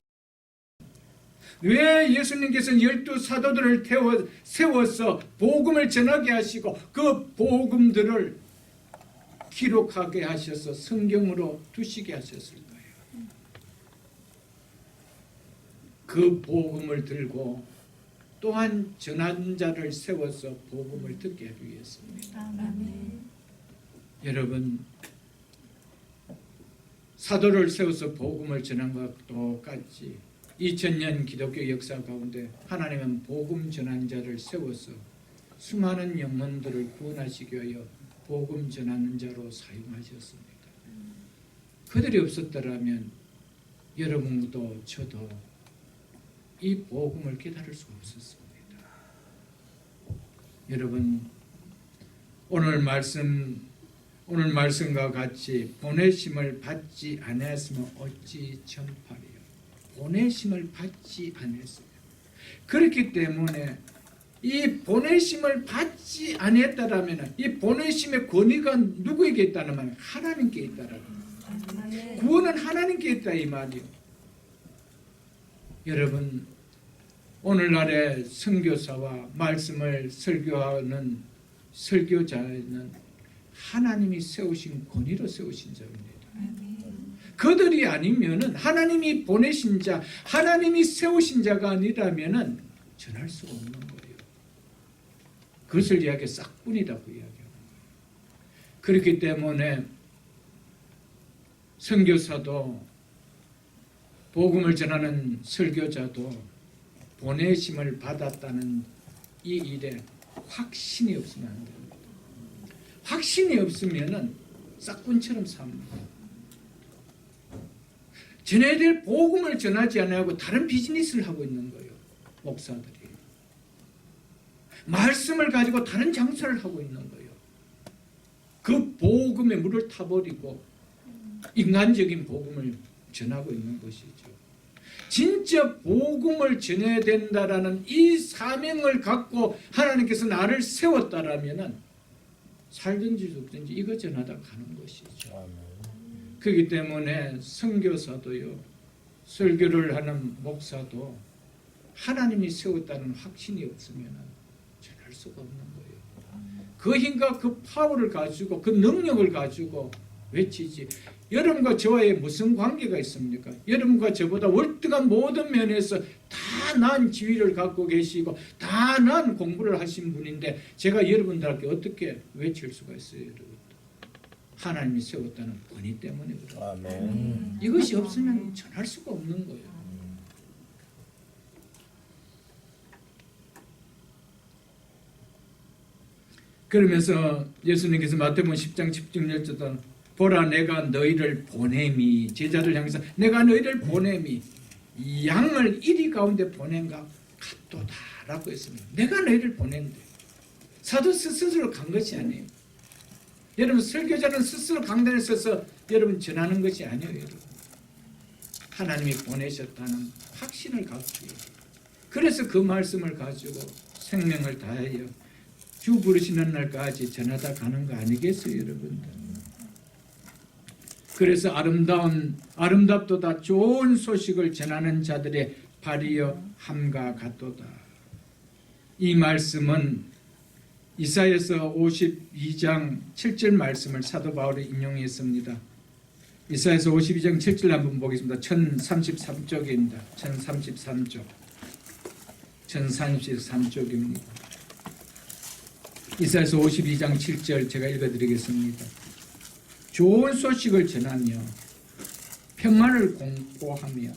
왜 예수님께서는 12사도들을 세워서 복음을 전하게 하시고 그 복음들을 기록하게 하셔서 성경으로 두시게 하셨을까요? 그 복음을 들고 또한 전한 자를 세워서 복음을 듣게 하기 위해서입니다. 아멘. 여러분, 사도를 세워서 복음을 전한 것과 똑같이 2000년 기독교 역사 가운데 하나님은 복음 전한 자를 세워서 수많은 영혼들을 구원하시기 위하여 복음 전하는 자로 사용하셨습니다. 그들이 없었더라면 여러분도 저도 이 복음을 깨달을 수가 없었습니다. 여러분, 오늘 말씀과 같이 보내심을 받지 아니했으면 어찌 전파리요. 보내심을 받지 아니했어요. 그렇기 때문에 이 보내심을 받지 아니했다라면 이 보내심의 권위가 누구에게 있다는 말이에요? 하나님께 있다라는 거예요. 구원은 하나님께 있다 이 말이요. 여러분, 오늘날의 선교사와 말씀을 설교하는 설교자는 하나님이 세우신 권위로 세우신 자입니다. 그들이 아니면은 하나님이 보내신 자, 하나님이 세우신 자가 아니라면은 전할 수가 없는 거예요. 그것을 이야기해 싹뿐이라고 이야기하는 거예요. 그렇기 때문에 선교사도 복음을 전하는 설교자도 보내심을 받았다는 이 일에 확신이 없으면 안 됩니다. 확신이 없으면은 싹군처럼 삽니다. 쟤네들 복음을 전하지 않고 다른 비즈니스를 하고 있는 거예요. 목사들이. 말씀을 가지고 다른 장사를 하고 있는 거예요. 그 복음에 물을 타버리고 인간적인 복음을 전하고 있는 것이죠. 진짜 복음을 전해야 된다라는 이 사명을 갖고 하나님께서 나를 세웠다라면은 살든지 죽든지 이거 전하다 가는 것이죠. 그렇기 때문에 선교사도요, 설교를 하는 목사도 하나님이 세웠다는 확신이 없으면 전할 수가 없는 거예요. 그 힘과 그 파워를 가지고 그 능력을 가지고 외치지. 여러분과 저와의 무슨 관계가 있습니까? 여러분과 저보다 월등한 모든 면에서 다 나은 지위를 갖고 계시고 다 나은 공부를 하신 분인데 제가 여러분들에게 어떻게 외칠 수가 있어요, 여러분? 하나님이 세웠다는 권위 때문이거든요. 아멘. 이것이 없으면 전할 수가 없는 거예요. 그러면서 예수님께서 마태복음 10장 16절에 보라 내가 너희를 보냄이, 제자들 향해서 내가 너희를 보냄이 양을 이리 가운데 보낸가 같도다라고 했습니다. 내가 너희를 보낸대. 사도 스스로 간 것이 아니에요. 여러분, 설교자는 스스로 강단에 서서 여러분 전하는 것이 아니에요. 여러분, 하나님이 보내셨다는 확신을 갖기 위해. 그래서 그 말씀을 가지고 생명을 다하여 주 부르시는 날까지 전하다 가는 거 아니겠어요, 여러분들? 그래서 아름답도다 좋은 소식을 전하는 자들의 발이여 함과 같도다. 이 말씀은 이사야서 52장 7절 말씀을 사도 바울이 인용했습니다. 이사야서 52장 7절 한번 보겠습니다. 1033쪽입니다. 1033쪽. 1033쪽입니다. 이사야서 52장 7절 제가 읽어드리겠습니다. 좋은 소식을 전하며 평안을 공포하며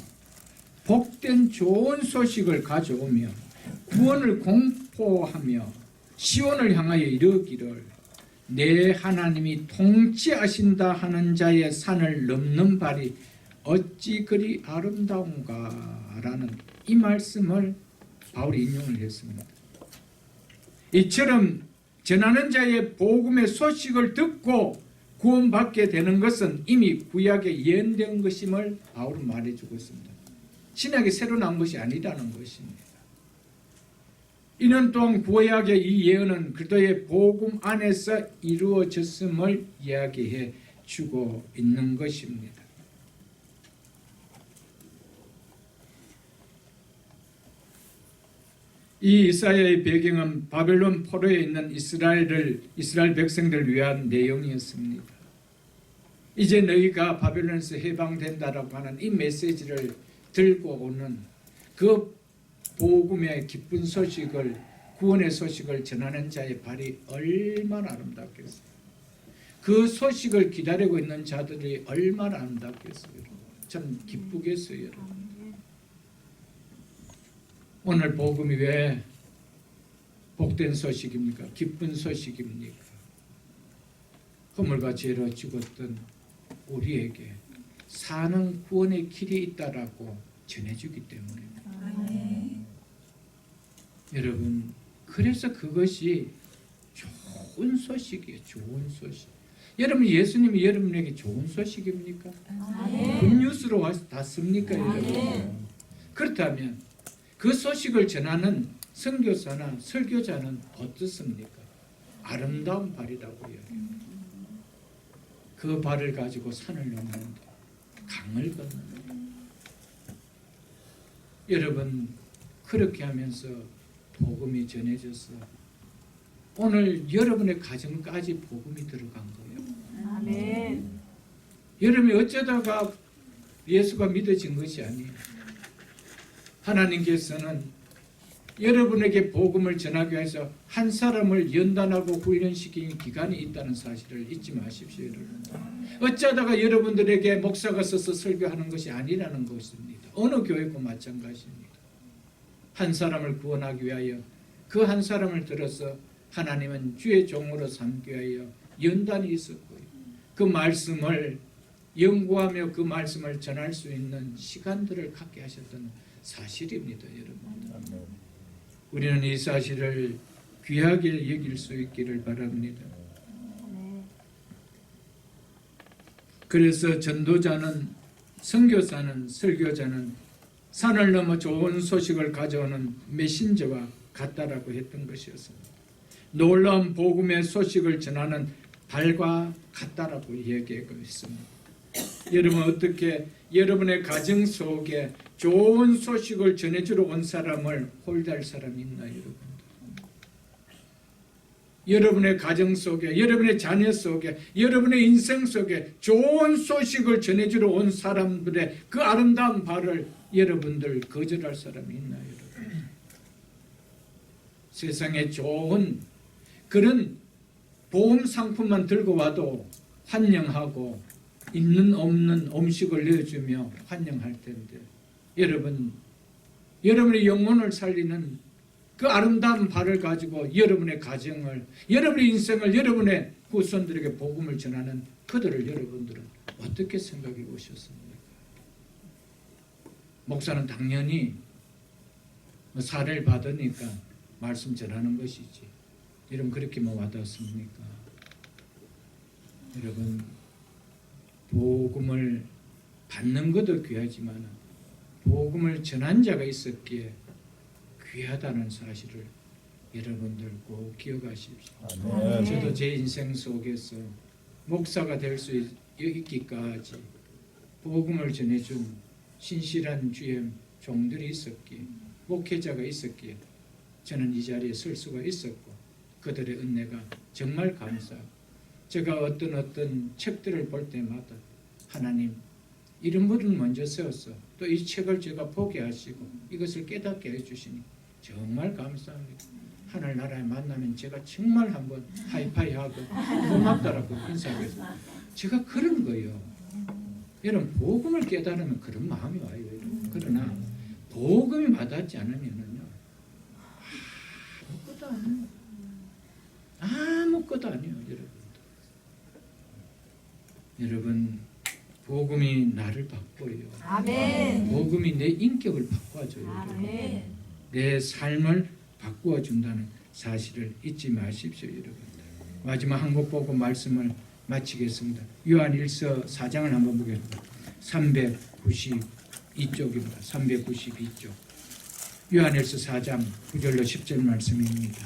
복된 좋은 소식을 가져오며 구원을 공포하며 시온을 향하여 이르기를 내 하나님이 통치하신다 하는 자의 산을 넘는 발이 어찌 그리 아름다운가 라는 이 말씀을 바울이 인용을 했습니다. 이처럼 전하는 자의 복음의 소식을 듣고 구원받게 되는 것은 이미 구약에 예언된 것임을 바울은 말해주고 있습니다. 신약이 새로 나온 것이 아니라는 것입니다. 이는 또한 구약의 이 예언은 그리스도의 복음 안에서 이루어졌음을 이야기해 주고 있는 것입니다. 이 이사야의 배경은 바벨론 포로에 있는 이스라엘 백성들을 위한 내용이었습니다. 이제 너희가 바벨론에서 해방된다라고 하는 이 메시지를 들고 오는 그 복음의 기쁜 소식을, 구원의 소식을 전하는 자의 발이 얼마나 아름답겠어요. 그 소식을 기다리고 있는 자들이 얼마나 아름답겠어요. 참 기쁘겠어요. 여러분. 오늘 복음이 왜 복된 소식입니까? 기쁜 소식입니까? 허물과 죄로 죽었던 우리에게 사는 구원의 길이 있다라고 전해주기 때문입니다. 여러분, 그래서 그것이 좋은 소식이에요. 좋은 소식. 여러분, 예수님이 여러분에게 좋은 소식입니까? 굿뉴스로 왔습니까? 여러분? 그렇다면 그 소식을 전하는 선교사나 설교자는 어떻습니까? 아름다운 발이라고 이야기합니다. 그 발을 가지고 산을 넘는데, 강을 건너는데. 여러분, 그렇게 하면서 복음이 전해져서 오늘 여러분의 가정까지 복음이 들어간 거예요. 아멘. 여러분이 어쩌다가 예수가 믿어진 것이 아니에요. 하나님께서는 여러분에게 복음을 전하기 위해서 한 사람을 연단하고 훈련시키는 기간이 있다는 사실을 잊지 마십시오. 여러분. 어쩌다가 여러분들에게 목사가 서서 설교하는 것이 아니라는 것입니다. 어느 교회고 마찬가지입니다. 한 사람을 구원하기 위하여 그 한 사람을 들어서 하나님은 주의 종으로 삼기 위하여 연단이 있었고요. 그 말씀을 연구하며 그 말씀을 전할 수 있는 시간들을 갖게 하셨던 사실입니다. 여러분. 우리는 이 사실을 귀하게 여길 수 있기를 바랍니다. 그래서 전도자는, 선교사는, 설교자는 산을 넘어 좋은 소식을 가져오는 메신저와 같다라고 했던 것이었습니다. 놀라운 복음의 소식을 전하는 발과 같다라고 얘기하고 있습니다. 여러분, 어떻게 여러분의 가정 속에 좋은 소식을 전해주러 온 사람을 홀대할 사람이 있나요, 여러분? 여러분의 가정 속에, 여러분의 자녀 속에, 여러분의 인생 속에 좋은 소식을 전해주러 온 사람들의 그 아름다운 발을 여러분들 거절할 사람이 있나요, 여러분? 세상에 좋은 그런 보험 상품만 들고 와도 환영하고 있는 없는 음식을 내어주며 환영할 텐데, 여러분의 영혼을 살리는 그 아름다운 발을 가지고 여러분의 가정을, 여러분의 인생을, 여러분의 후손들에게 복음을 전하는 그들을 여러분들은 어떻게 생각해 보셨습니까? 목사는 당연히 사례를 받으니까 말씀 전하는 것이지, 여러분 그렇게 와닿습니까? 여러분, 복음을 받는 것도 귀하지만 복음을 전한 자가 있었기에 귀하다는 사실을 여러분들 꼭 기억하십시오. 아멘. 저도 제 인생 속에서 목사가 될 수 있기까지 복음을 전해준 신실한 주의 종들이 있었기에, 목회자가 있었기에 저는 이 자리에 설 수가 있었고, 그들의 은혜가 정말 감사하고, 제가 어떤 책들을 볼 때마다 하나님 이런 분을 먼저 세웠어, 또 이 책을 제가 보게 하시고 이것을 깨닫게 해주시니 정말 감사합니다. 하늘나라에 만나면 제가 정말 한번 하이파이하고 고맙다라고 인사해서 제가 그런 거예요. 여러분, 복음을 깨달으면 그런 마음이 와요. 여러분. 그러나 복음이 와닿지 않으면은요, 아무것도 아니에요. 아무것도 아니에요, 여러분. 여러분, 복음이 나를 바꿔요. 아멘. 복음이 내 인격을 바꿔줘요. 아멘. 내 삶을 바꾸어 준다는 사실을 잊지 마십시오, 여러분. 마지막 한 국 보고 말씀을 마치겠습니다. 요한일서 4장을 한번 보겠습니다. 392쪽입니다. 392쪽. 요한일서 4장 9절로 10절 말씀입니다.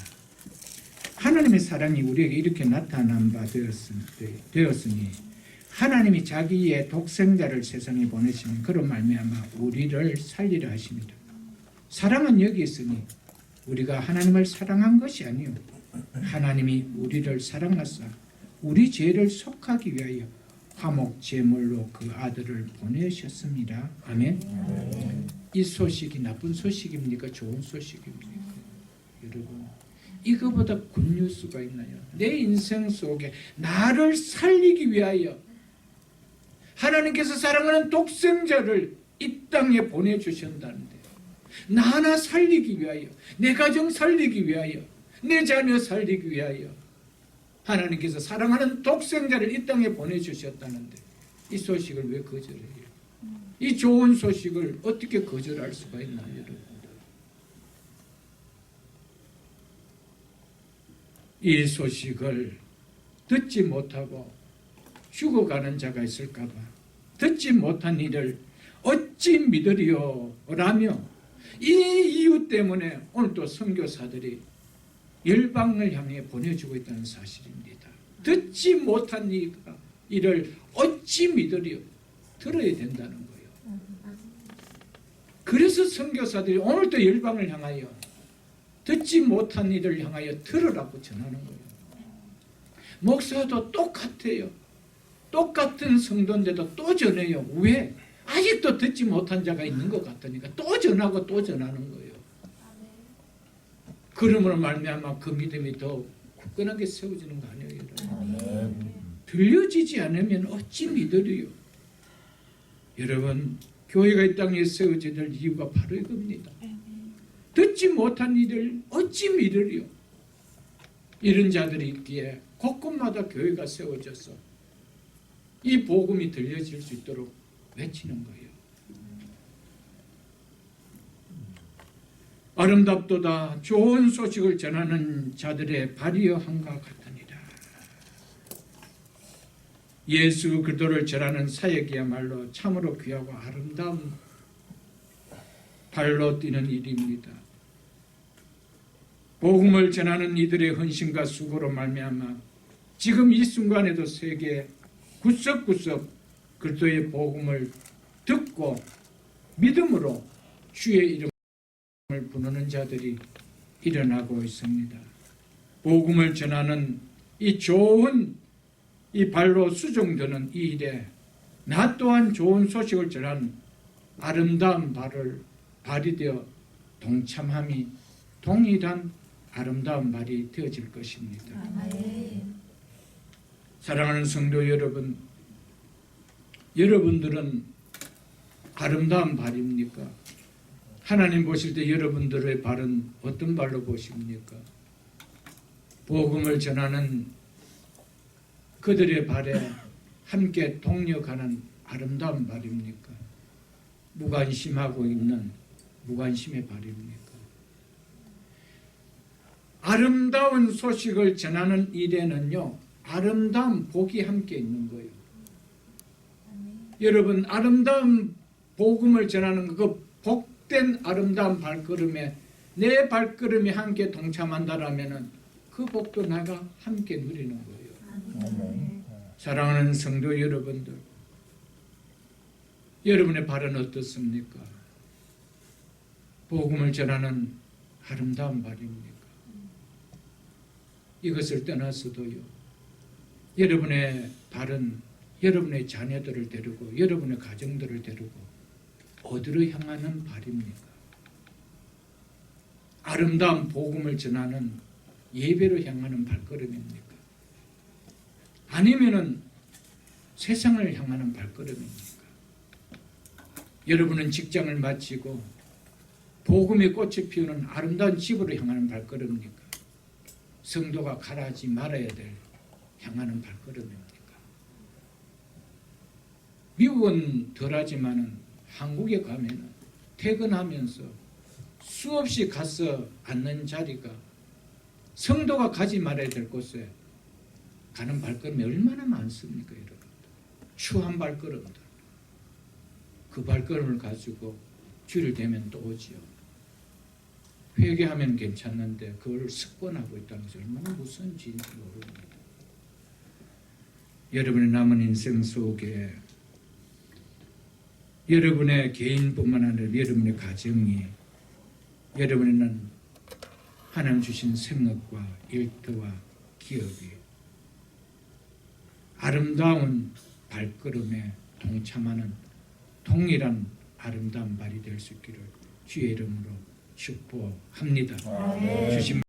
하나님의 사랑이 우리에게 이렇게 나타난 바 되었으니 하나님이 자기의 독생자를 세상에 보내시는 그런 말미암아 우리를 살리려 하십니다. 사랑은 여기 있으니 우리가 하나님을 사랑한 것이 아니요 하나님이 우리를 사랑하사 우리 죄를 속하기 위하여 화목 제물로 그 아들을 보내셨습니다. 아멘. 이 소식이 나쁜 소식입니까? 좋은 소식입니까? 여러분, 이거보다 굿뉴스가 있나요? 내 인생 속에 나를 살리기 위하여 하나님께서 사랑하는 독생자를 이 땅에 보내주신다는데, 나 하나 살리기 위하여, 내 가정 살리기 위하여, 내 자녀 살리기 위하여 하나님께서 사랑하는 독생자를 이 땅에 보내주셨다는데 이 소식을 왜 거절해요? 이 좋은 소식을 어떻게 거절할 수가 있나요, 여러분? 이 소식을 듣지 못하고 죽어가는 자가 있을까 봐 듣지 못한 이를 어찌 믿으리요? 라며 이 이유 때문에 오늘 또 선교사들이 열방을 향해 보내주고 있다는 사실입니다. 듣지 못한 이가 이를 어찌 믿으리요? 들어야 된다는 거예요. 그래서 선교사들이 오늘 또 열방을 향하여 듣지 못한 이를 향하여 들으라고 전하는 거예요. 목사도 똑같아요. 똑같은 성도인데도 또 전해요. 왜? 아직도 듣지 못한 자가 있는 것 같으니까 또 전하고 또 전하는 거예요. 그러므로 말미암아 그 믿음이 더 굳건하게 세워지는 거 아니에요, 여러분? 들려지지 않으면 어찌 믿으리요? 여러분, 교회가 이 땅에 세워져야 될 이유가 바로 이겁니다. 듣지 못한 이들 어찌 믿으리요? 이런 자들이 있기에 곳곳마다 교회가 세워져서 이 복음이 들려질 수 있도록 외치는 거예요. 아름답도다 좋은 소식을 전하는 자들의 발이여 한과 같으니라. 예수 그리스도를 전하는 사역이야말로 참으로 귀하고 아름다운 발로 뛰는 일입니다. 복음을 전하는 이들의 헌신과 수고로 말미암아 지금 이 순간에도 세계 구석구석 그리스도의 복음을 듣고 믿음으로 주의 이름을 부르는 자들이 일어나고 있습니다. 복음을 전하는 이 좋은 이 발로 수종드는 이 일에 나 또한 좋은 소식을 전한 아름다운 발이 되어 동참함이 동일한 아름다운 발이 되어질 것입니다. 사랑하는 성도 여러분, 여러분들은 아름다운 발입니까? 하나님 보실 때 여러분들의 발은 어떤 발로 보십니까? 복음을 전하는 그들의 발에 함께 동력하는 아름다운 발입니까? 무관심하고 있는 무관심의 발입니까? 아름다운 소식을 전하는 일에는요, 아름다운 복이 함께 있는 거예요. 여러분, 아름다운 복음을 전하는 그 복된 아름다운 발걸음에 내 발걸음이 함께 동참한다라면 그 복도 내가 함께 누리는 거예요. 사랑하는 성도 여러분들, 여러분의 발은 어떻습니까? 복음을 전하는 아름다운 발입니까? 이것을 떠나서도요, 여러분의 발은 여러분의 자녀들을 데리고 여러분의 가정들을 데리고 어디로 향하는 발입니까? 아름다운 복음을 전하는 예배로 향하는 발걸음입니까? 아니면은 세상을 향하는 발걸음입니까? 여러분은 직장을 마치고 복음의 꽃이 피우는 아름다운 집으로 향하는 발걸음입니까? 성도가 가라지 말아야 될 향하는 발걸음입니까? 미국은 덜하지만은 한국에 가면은 퇴근하면서 수없이 가서 앉는 자리가 성도가 가지 말아야 될 곳에 가는 발걸음이 얼마나 많습니까, 여러분? 추한 발걸음들. 그 발걸음을 가지고 주일 되면 또 오지요. 회개하면 괜찮는데 그걸 습관하고 있다는 것이 얼마나 무서운 짓인지 모릅니다. 여러분의 남은 인생 속에 여러분의 개인뿐만 아니라 여러분의 가정이, 여러분에는 하나님 주신 생업과 일터와 기업이 아름다운 발걸음에 동참하는 동일한 아름다운 발이 될 수 있기를 주의 이름으로 축복합니다. 아멘. 주신